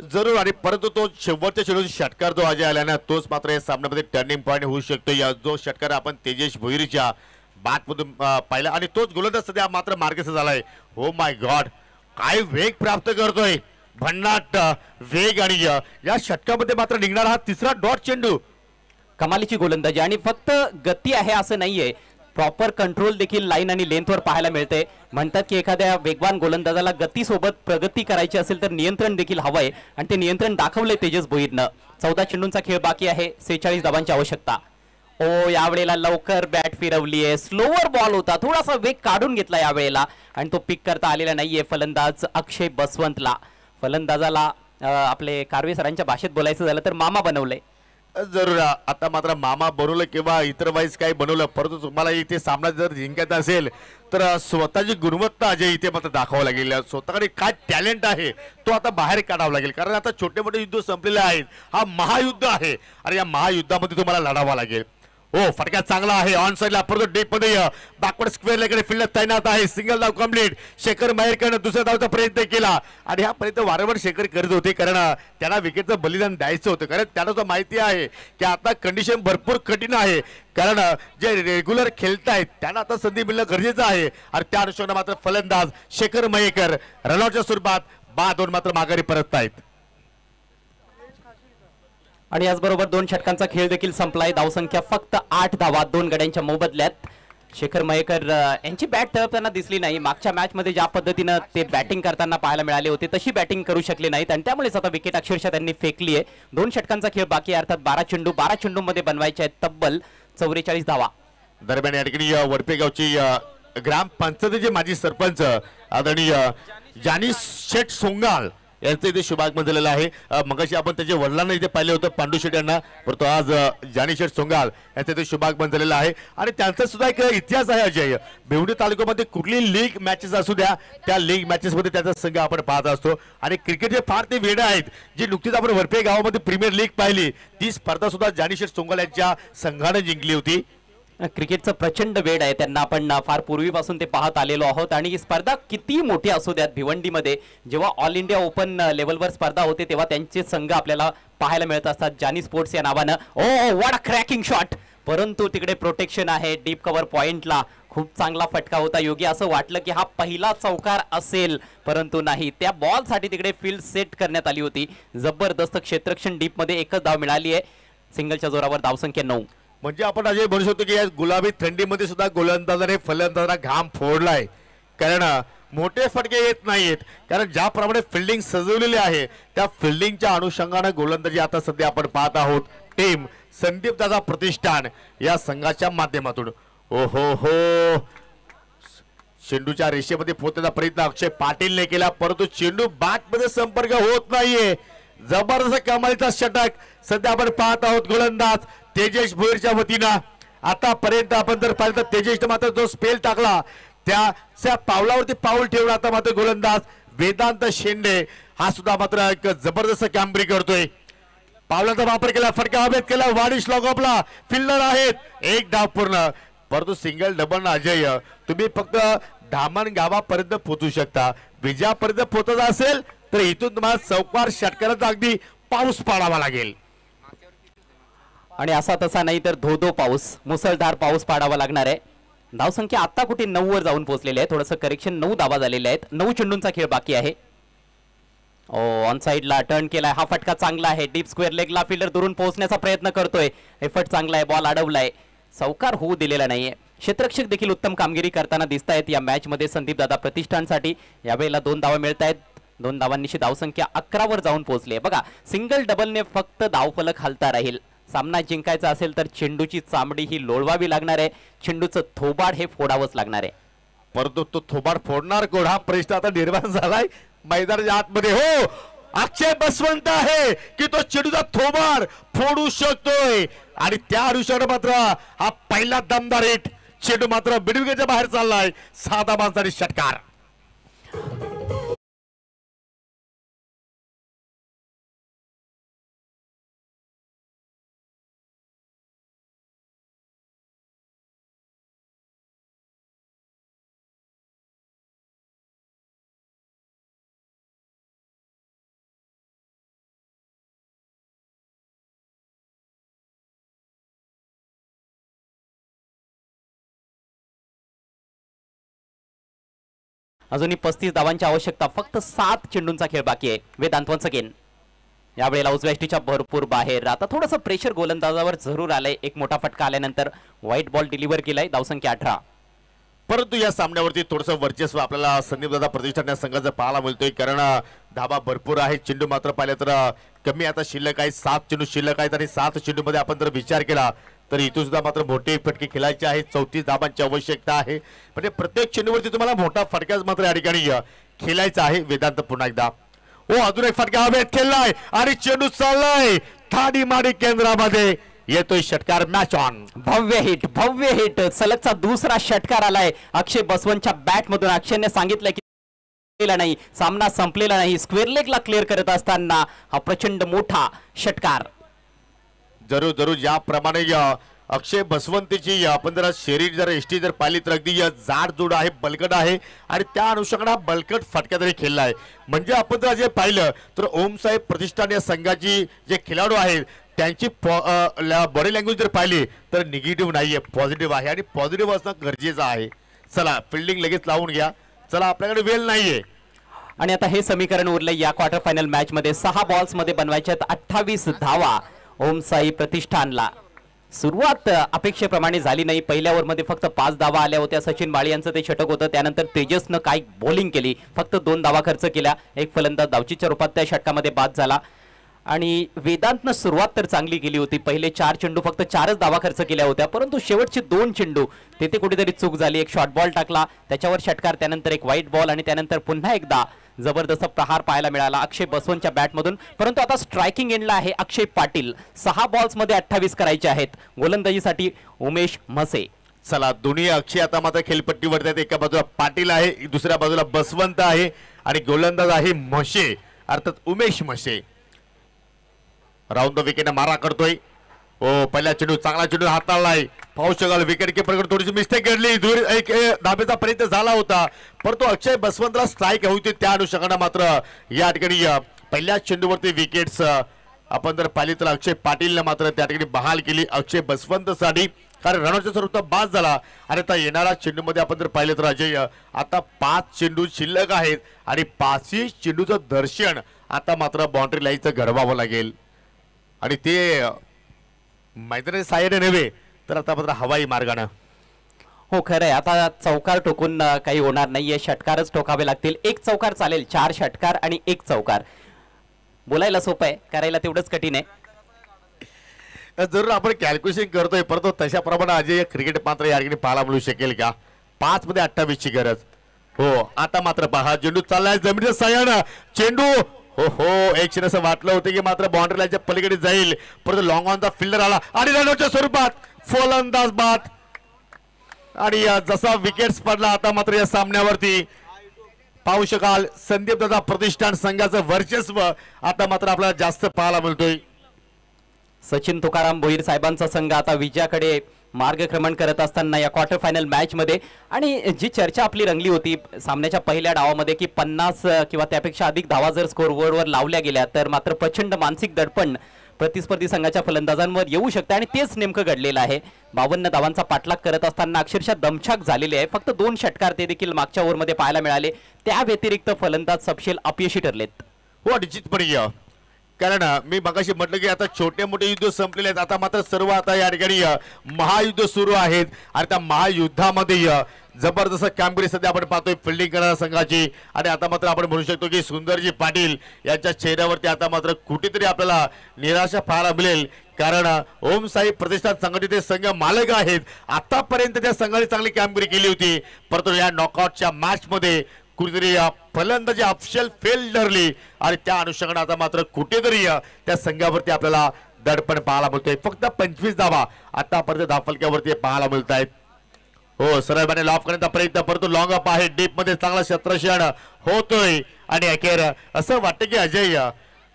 जरूर, आणि परंतु तो शेवटच्या चेंडूचा षटकार जो अजय आला ना, तोच मात्र या सामन्यामध्ये टर्निंग पॉईंट होऊ शकतो. या जो षटकार आपण तेजेश भोईरच्या बॅटमधून पाहिला आणि तोच गोलंदाज सध्या मात्र मार्गस्थ झालाय. हो माय गॉड, काय वेग प्राप्त करतोय, भन्नाट वेग. आणि या षटकामध्ये मात्र निघणारा हा तिसरा डॉट चेंडू. कमालीची गोलंदाजी आणि फक्त गती आहे असं नाहीये, प्रॉपर कंट्रोल देखील लाईन आणि लेंथवर पाहायला मिळते. म्हणतात की एखाद्या वेगवान गोलंदाजाला गतीसोबत प्रगती करायची असेल तर नियंत्रण देखील हवंय आणि ते नियंत्रण दाखवलंय तेजस भोईरनं. 14 चेंडूंचा खेळ बाकी आहे, 46 धावांची आवश्यकता. ओ, यावेळेला लवकर बॅट फिरवली आहे, स्लोअर बॉल होता, थोडासा वेग काढून घेतला यावेळेला आणि तो पिक करता आलेला नाहीये फलंदाज अक्षय बसवंतला. फलंदाजाला आपले कारवे सरांच्या भाषेत बोलायचं झालं तर मामा बनवलंय. जरूर, आता मात्र मामा बनवलं किंवा इतर वाईज काही बनवलं, परंतु तुम्हाला इथे सामना जर जिंकायचा असेल तर स्वतःची गुणवत्ता अजय इथे मात्र दाखवावं लागेल. स्वतःकडे काय टॅलेंट आहे तो आता बाहेर काढावं लागेल, कारण आता छोटे मोठे युद्ध संपलेले आहेत. हा महायुद्ध आहे आणि या महायुद्धामध्ये तुम्हाला लढावं लागेल. हो, फटका चांगला आहे, ऑन साइडला परत डीप मध्ये बॅकवर्ड स्क्वेअर कडे फील्डर तैनात आहे. सिंगल धाव कंप्लीट. शेखर मयेरकडे दुसऱ्या धावचा प्रयत्न केला आणि हा प्रयत्न वारंवार शेखर करत होते, कारण त्यांना विकेटचं बलिदान द्यायचं होतं, कारण त्यांना तो माहिती आहे की आता कंडिशन भरपूर कठीण आहे, कारण जे रेग्युलर खेळतायत त्यांना आता संधी मिळणं गरजेचं आहे. आणि त्या अनुषंगाने मात्र फलंदाज शेखर मयेकर रनआउटच्या स्वरूपात 2 मात्र माघारी परततायत. आणि याचबरोबर 2 षटकांचा खेळ देखील संपलाय. धावसंख्या फक्त 8 धावा 2 गड्यांच्या मोबदल्यात. शेखर मयेकर यांची बॅट तळपताना दिसली नाही. मागच्या मॅच मध्ये ज्या पद्धतीनं ते बॅटिंग करताना पाहायला मिळाले होते तशी बॅटिंग करू शकले नाहीत आणि त्यामुळेच आता विकेट अक्षरशः त्यांनी फेकली आहे. 2 षटकांचा खेळ बाकी आहे, अर्थात 12 चेंडूमध्ये बनवायचे आहेत तब्बल 44 धावा. दरम्यान या ठिकाणी वडपेगावची ग्रामपंचायतीचे माजी सरपंच आदरणीय जानी शेठ सोंगाल यांचं इथे शुभागमन झालेलं आहे. मगाशी आपण त्याच्या वडिलांना इथे पाहिले होतं पांडू शेट यांना, परंतु आज जानी शेठ सोंगाल यांचं इथे शुभागमन झालेलं आहे. आणि त्यांचा सुद्धा एक इतिहास आहे अजय. भिवंडी तालुक्यामध्ये कुठली लीग मॅचेस असू द्या, त्या लीग मॅचेस मध्ये त्याचा संघ आपण पाहत असतो. आणि क्रिकेटचे फार ते वेडे आहेत, जी नुकतीच आपण वरपे गावामध्ये प्रीमियर लीग पाहिली, ती स्पर्धा सुद्धा जानी शेठ सोंगाल यांच्या संघाने जिंकली होती. क्रिकेटचं प्रचंड वेड आहे त्यांना, आपण फार पूर्वीपासून ते पाहत आलेलो आहोत. आणि ही स्पर्धा किती मोठी असू द्यात, भिवंडीमध्ये जेव्हा ऑल इंडिया ओपन लेवलवर स्पर्धा होते तेव्हा त्यांचे संघ आपल्याला पाहायला मिळत असतात जानी स्पोर्ट्स या नावानं. Oh what a cracking shot, परंतु तिकडे प्रोटेक्शन आहे डीप कव्हर पॉइंटला. खूप चांगला फटका होता योगी. असं वाटलं की हा पहिला चौकार असेल, परंतु नाही. त्या बॉलसाठी तिकडे फील्ड सेट करण्यात आली होती. जबरदस्त क्षेत्ररक्षण डीप मध्ये एकच धाव मिळाली आहे. सिंगलच्या जोरावर धावसंख्या 9. म्हणजे आपण अजय म्हणू शकतो की या गुलाबी थंडीमध्ये सुद्धा गोलंदाजाने फलंदाजांना घाम फोडलाय. कारण मोठे फटके येत नाहीत, कारण ज्याप्रमाणे फिल्डिंग सजवलेली आहे त्या फिल्डिंगच्या अनुषंगाने गोलंदाजी आता सध्या आपण पाहत आहोत टीम संदीप दादा प्रतिष्ठान या संघाच्या माध्यमातून. ओहो हो, चेंडूच्या रेषेमध्ये पोहोचण्याचा प्रयत्न अक्षय पाटीलने केला, परंतु चेंडू बॅट मध्ये संपर्क होत नाहीये. जबरदस्त कमालीचा षटक सध्या आपण पाहत आहोत गोलंदाज तेजेश भोईरच्या वतीनं. आतापर्यंत आपण जर पाहिलं तर तेजेशने मात्र जो स्पेल टाकला त्या पावलावरती पाऊल ठेवून आता मात्र गोलंदाज वेदांत शेंडे हा सुद्धा मात्र एक जबरदस्त कामगिरी करतोय. पावलाचा वापर केला, फटका हवेत केला, वाडिश लॉगऑफला फिल्डर आहेत. एक डाव पूर्ण, परंतु सिंगल डबल अजय तुम्ही फक्त धामण गावापर्यंत पोहोचू शकता. विजयापर्यंत पोहोचत असेल तर इथून तुम्हाला चौकार षटकाराचा अगदी पाऊस पाडावा लागेल. आणि असा तसा नाही तर धो पाऊस, मुसळधार पाऊस पाडावा लागणार आहे. धावसंख्या आता कुठे 9 वर जाऊन पोहोचलेली आहे. थोडंसं करेक्शन, 9 धावा झालेल्या आहेत. 9 चेंडूंचा खेळ बाकी आहे. ऑन साइडला टर्न केलाय, हा फटका चांगला आहे. डीप स्क्वेअर लेगला फिल्डर दुरून पोहोचण्याचा प्रयत्न करतोय. एफर्ट चांगला आहे, बॉल अडवलाय, चौकार होऊ दिलेला नाहीये. क्षेत्ररक्षक देखील उत्तम कामगिरी करताना दिसत आहेत या मॅच मध्ये संदीप दादा प्रतिष्ठानसाठी. यावेळेला 2 धावा मिळत आहेत. 2 धावांनीची धावसंख्या 11 वर जाऊन पोहोचली आहे. बघा, सिंगल डबलने फक्त धावफलक हलता राहील. सामना जिंकायचा असेल तर चेंडूची चामडी ही लोळवावी लागणार आहे. चेंडूचं थोबाड हे फोडावंच लागणार आहे. परंतु तो थोबाड फोडणार कोण हा प्रश्न आता निर्माण झालाय मैदानाच्या आतमध्ये. हो, अक्षय बसवंत आहे की तो चेंडूचा थोबाड फोडू शकतोय. आणि त्या अनुषंगाने मात्र हा पहिला दमदार हिट, चेंडू मात्र बिडविकेच्या बाहेर चाललाय. 6 धावांचा षटकार. अजूनही 35 धावांची आवश्यकता, फक्त 7 चेंडूंचा खेळ बाकी आहे. वेदांत वन्स अगेन यावेळेला उजव्या भरपूर बाहेर. आता थोडंसं प्रेशर गोलंदाजावर जरूर आलंय. एक मोठा फटका आल्यानंतर व्हाईट बॉल डिलिव्हर केलाय. धावसंख्या 18. परंतु या सामन्यावरती थोडंसं वर्चस्व आपल्याला संदीप दादा प्रतिष्ठान या संघाचं पाहायला मिळतोय, कारण धावा भरपूर आहे, चेंडू मात्र पाहिलं तर कमी आता शिल्लक आहे. 7 चेंडू शिल्लक आहेत आणि 7 चेंडू मध्ये आपण जर विचार केला तर इथून सुद्धा मात्र मोठे फटके खेळायचे आहेत. 34 धावांची आवश्यकता आहे. म्हणजे प्रत्येक चेंडूवरती तुम्हाला मोठा फटकाच मात्र या ठिकाणी खेळायचा आहे. वेदांत पुन्हा एकदा, ओ अजून एक फटका हवेत खेळलाय आणि चेंडू चाललाय ठाडी माडी केंद्रामध्ये. येतोय षटकार. Match on. भव्य हिट, सलगचा दुसरा षटकार आलाय अक्षय बसवंतच्या बॅट मधून. अक्षयने सांगितलं की नाही, सामना संपलेला नाही. स्क्वेअर लेगला क्लिअर करत असताना हा प्रचंड मोठा षटकार. जरूर ज्याप्रमाणे अक्षय बसवंतीची आपण जर शरीर जर एसटी जर पाहिली तर अगदी जाड जोड आहे, बलकट आहे आणि त्या अनुषंगाने बलकट फटका तरी खेळला आहे. म्हणजे आपण जर जे पाहिलं तर ओम साहेब प्रतिष्ठान या संघाची जे खेळाडू आहेत त्यांची बॉडी लँग्वेज जर पाहिली तर निगेटिव्ह नाहीये, पॉझिटिव्ह आहे. आणि पॉझिटिव्ह असणं गरजेचं आहे. चला फिल्डिंग लगेच लावून घ्या. चला, आपल्याकडे वेळ नाहीये. आणि आता हे समीकरण उरलंय या क्वार्टर फायनल मॅच मध्ये. 6 बॉल्स मध्ये बनवायच्या 28 धावा ओम साई प्रतिष्ठानला. सुरुवात अपेक्षेप्रमाणे झाली नाही. पहिल्या ओव्हरमध्ये फक्त 5 धावा आल्या होत्या. सचिन बाळी यांचं ते षटक होतं. त्यानंतर तेजसनं काय बॉलिंग केली, फक्त 2 धावा खर्च केल्या. एक फलंदाज धावचीच्या रूपात त्या षटकामध्ये बाद झाला. आणि वेदांतनं सुरुवात तर चांगली केली होती. पहिले 4 चेंडू फक्त 4च धावा खर्च केल्या होत्या, परंतु शेवटचे 2 चेंडू तेथे कुठेतरी चूक झाली. एक शॉर्ट बॉल टाकला, त्याच्यावर षटकार, त्यानंतर एक व्हाईट बॉल आणि त्यानंतर पुन्हा एकदा जबरदस्त प्रहार पाहायला मिळाला अक्षय बसवनच्या बॅटमधून, परंतु आता स्ट्रायकिंग एंडला आहे अक्षय पाटील. 6 बॉल्समध्ये 28 करायचे आहेत. गोलंदाजीसाठी उमेश म्हसे. चला दोन्ही अक्षय आता मात्र खेळपट्टीवरती आहेत. एका बाजूला पाटील आहे, दुसऱ्या बाजूला बसवंत आहे आणि गोलंदाज आहे म्हशे अर्थात उमेश म्हशे. राऊंड द विकेट मारा करतोय. हो पहिला चेंडू चांगला चेंडू हाताळलाय. पाहू शकाल विकेट किपर थोडीशी मिस्टेक घडली. दूर एक धाब्याचा प्रयत्न झाला होता परंतु अक्षय बसवंतला स्ट्राईक होती. त्या अनुषंगाने मात्र या ठिकाणी पहिल्या चेंडूवरती विकेट्स आपण जर पाहिली तर अक्षय पाटीलने मात्र त्या ठिकाणी बहाल केली अक्षय बसवंतसाठी, कारण रनआउटचा सर्व बाद झाला. आणि आता येणाऱ्या चेंडूमध्ये आपण जर पाहिलं तर अजय आता 5 चेंडू शिल्लक आहेत आणि 5ही चेंडूचं दर्शन आता मात्र बाउंड्री लाईनचं घडवावं लागेल आणि ते मैदानी साहाय्याने नव्हे तर आता मात्र हवाई मार्गाने. हो खरं आहे. आता चौकार ठोकून काही होणार नाहीये, षटकारच ठोकावे लागतील. 1 चौकार चालेल, 4 षटकार आणि 1 चौकार. बोलायला सोपं आहे, करायला तेवढंच कठीण आहे. जरूर आपण कॅल्क्युलेशन करतोय परंतु तशा प्रमाणे अजय क्रिकेट मात्र या ठिकाणी पाहायला मिळू शकेल का? 5 मध्ये 28 ची गरज. हो आता मात्र पहा चेंडू चाललाय जमिनीच्या साह्यानं. चेंडू हो हो एक क्षण असं वाटलं होतं की मात्र बाउंड्री लाईनच्या पलीकडे जाईल परंतु लॉंग ऑनचा फिल्डर आला आणि रनआउटच्या स्वरूपात फलंदाज बाद. आणि जसा विकेट्स पडला आता मात्र या सामन्यावरती पाहू शकाल संदीप दादा प्रतिष्ठान संघाचं वर्चस्व आता मात्र आपल्याला जास्त पाहायला मिळतोय. सचिन तुकाराम भोईर साहेबांचा संघ आता विजयाकडे मार्गक्रमण करत असताना या क्वार्टर फायनल मॅच मध्ये. आणि जी चर्चा आपली रंगली होती सामन्याच्या पहिल्या डावामध्ये की 50 किंवा त्यापेक्षा अधिक धावा जर स्कोर वर लावल्या गेल्या तर मात्र प्रचंड मानसिक दडपण प्रतिस्पर्धी संघाच्या फलंदाजांवर येऊ शकते आणि तेच नेमकं घडलेलं आहे. 52 धावांचा पाठलाग करत असताना अक्षरशः दमछाक झालेली आहे. फक्त 2 षटकार ते देखील मागच्या ओव्हरमध्ये पाहायला मिळाले. त्या व्यतिरिक्त फलंदाज सपशेल अपयशी ठरलेत. हो निश्चितपणे, कारण मी मगाशी म्हटलं की आता छोटे मोठे युद्ध संपलेले आहेत. आता मात्र सर्व आता या ठिकाणी महायुद्ध सुरू आहेत आणि त्या महायुद्धामध्ये जबरदस्त कामगिरी सध्या आपण पाहतोय फिल्डिंग करणाऱ्या संघाची. आणि आता मात्र आपण म्हणू शकतो की सुंदरजी पाटील यांच्या चेहऱ्यावरती आता मात्र कुठेतरी आपल्याला निराशा पाहायला मिळेल, कारण ओम साई प्रतिष्ठान संघटनेचे संघ मालक आहेत. आतापर्यंत त्या संघाने चांगली कामगिरी केली होती परंतु या नॉकआउटच्या मॅच मध्ये कुठेतरी फलंदाजी अफशल फेल ठरली आणि त्या अनुषंगाने आता मात्र कुठेतरी त्या संघावरती आपल्याला दडपण पाहायला मिळतोय. फक्त 25 धावा आतापर्यंत धावफलक्यावरती पाहायला मिळत आहेत. हो सरळपणे लॉफ करण्याचा प्रयत्न परंतु लॉंग अप आहे. डीप मध्ये चांगला क्षेत्ररक्षण होतोय आणि अखेर असं वाटतं की अजय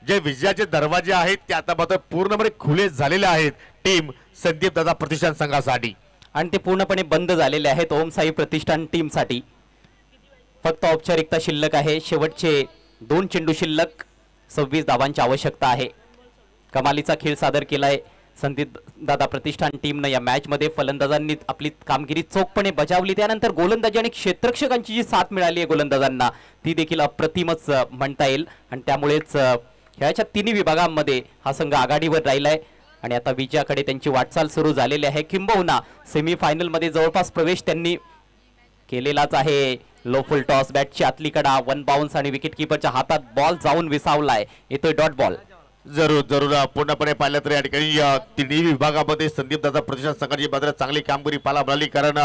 जे विजयाचे दरवाजे आहेत ते आता मात्र पूर्णपणे खुले झालेले आहेत टीम संदीप दादा प्रतिष्ठान संघासाठी आणि ते पूर्णपणे बंद झालेले आहेत ओम साई प्रतिष्ठान टीम साठी. फक्त औपचारिकता शिल्लक आहे. शेवटचे 2 चेंडू शिल्लक. 26 धावांची आवश्यकता आहे. कमालीचा खेळ सादर केलाय संदीप दादा प्रतिष्ठान टीमनं या मॅच मध्ये. फलंदाजांनी आपली कामगिरी चोखपणे बजावली. त्यानंतर गोलंदाजी आणि क्षेत्ररक्षकांची जी साथ मिळाली आहे गोलंदाजांना ती देखील अप्रतिमच म्हणता येईल आणि त्यामुळेच खेळाच्या 3 विभागांमध्ये हा संघ आघाडीवर राहिलाय आणि आता विजयाकडे त्यांची वाटचाल सुरू झालेली आहे. किंबहुना सेमीफायनल मध्ये जवळपास प्रवेश त्यांनी केलेलाच आहे. लो फुल टॉस बॅटची आतली कडा 1 बाउन्स आणि विकेट किपरच्या हातात बॉल जाऊन विसावलाय. येतोय डॉट बॉल. जरूर जरूर पूर्णपणे पाहिलं तर या ठिकाणी 3 विभागामध्ये संदीप दादा प्रतिष्ठान संघाची मात्र चांगली कामगिरी पाहायला मिळाली, कारण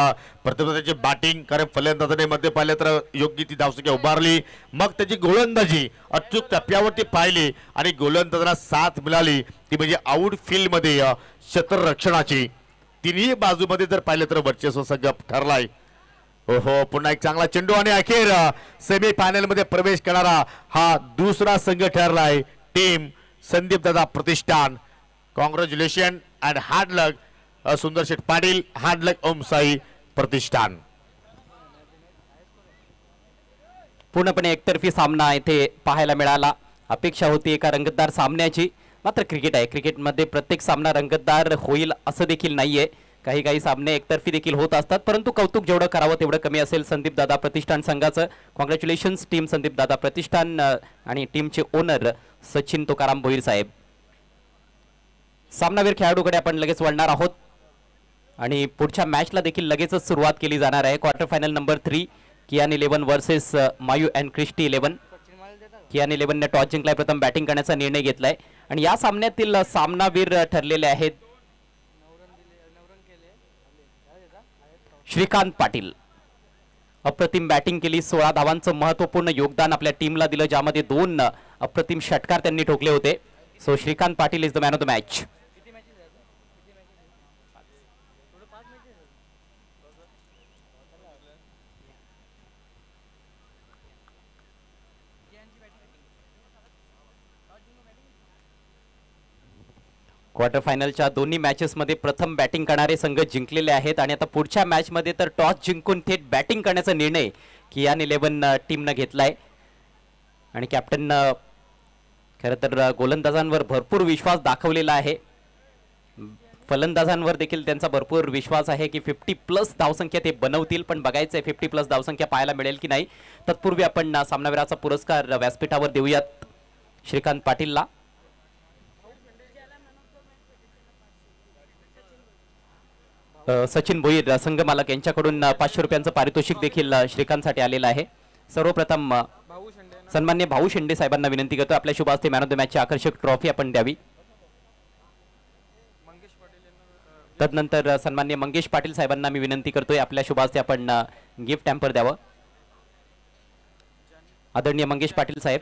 प्रथम त्याची बॅटिंग, कारण फलंदाजाने मध्ये पाहिलं तर योग्य ती धावसंख्या उभारली, मग त्याची गोलंदाजी अचूक टप्प्यावरती पाहिली आणि गोलंदाजांना साथ मिळाली ती म्हणजे आउटफील्ड मध्ये क्षेत्ररक्षणाची. 3ही बाजूमध्ये जर पाहिलं तर वर्चस्व संघ ठरलाय. हो पुन्हा एक चांगला चेंडू आणि अखेर सेमी फायनल मध्ये प्रवेश करणारा हा दुसरा संघ ठरलाय टीम संदीप दादा प्रतिष्ठान. कॉंग्रॅच्युलेशन अँड हार्ड लक सुंदर शेठ पाटील, हार्ड लक ओम साई प्रतिष्ठान. पूर्णपणे एकतर्फी सामना इथे पाहायला मिळाला. अपेक्षा होती एका रंगतदार सामन्याची, मात्र क्रिकेट आहे. क्रिकेटमध्ये प्रत्येक सामना रंगतदार होईल असं देखील नाहीये. काही सामने एकतर्फी देखील होत असतात, परंतु कौतुक जेवढं करावं तेवढं कमी असेल संदीप दादा प्रतिष्ठान संघाचं. कॉंग्रॅच्युलेशन्स टीम संदीप दादा प्रतिष्ठान आणि टीमचे ओनर सचिन तुकाराम भोईर साहेब. सामनावीर खेळाडूकडे आपण लगेच वळणार आहोत आणि पुढच्या मॅचला देखील लगेचच सुरुवात केली जाणार आहे. Quarter final number 3 Kiyan 11 versus Mayu and Christie 11. Kiyan 11 ने टॉस जिंकलाय, प्रथम बॅटिंग करण्याचा निर्णय घेतलाय आणि या सामन्यातील सामनावीर ठरलेले आहेत श्रीकांत पाटील. अप्रतिम बॅटिंग केली, 16 धावांचं महत्वपूर्ण योगदान आपल्या टीमला दिलं, ज्यामध्ये 2 अप्रतिम षटकार त्यांनी ठोकले होते. So Shrikant Patil is the man of the match. Quarter फायनलच्या दोन्ही मॅचेस मध्ये प्रथम बॅटिंग करणारे संघ जिंकलेले आहेत आणि आता पुढच्या मॅच मध्ये तर टॉस जिंकून थेट बॅटिंग करण्याचा निर्णय कियान 11 टीमनं घेतलाय. आणि कॅप्टन खरं तर गोलंदाजांवर भरपूर विश्वास दाखवलेला आहे, फलंदाजांवर देखील त्यांचा भरपूर विश्वास आहे की 50+ धावसंख्या ते बनवतील. पण बघायचंय 50+ धावसंख्या पाहायला मिळेल की नाही. तत्पूर्वी आपण सामनावीराचा पुरस्कार व्यासपीठावर देऊयात श्रीकांत पाटीलला. सचिन भोईर संघ मालक यांच्याकडून 500 रुपयांचं पारितोषिक देखील श्रीकांतसाठी आलेलं आहे. सर्वप्रथम सन्मान्य भाऊ शेंडे साहेबांना विनंती करतो आपल्या शुभ हस्ते मॅन ऑफ द मॅचची आकर्षक ट्रॉफी आपण द्यावी. तदनंतर सन्मान्य मंगेश पाटील साहेबांना मी विनंती करतोय आपल्या शुभ हस्ते आपण गिफ्ट हॅम्पर द्यावं. आदरणीय मंगेश पाटील साहेब.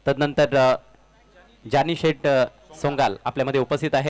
तदनंतर जानी शेठ सोंगाल आपल्यामध्ये उपस्थित आहे.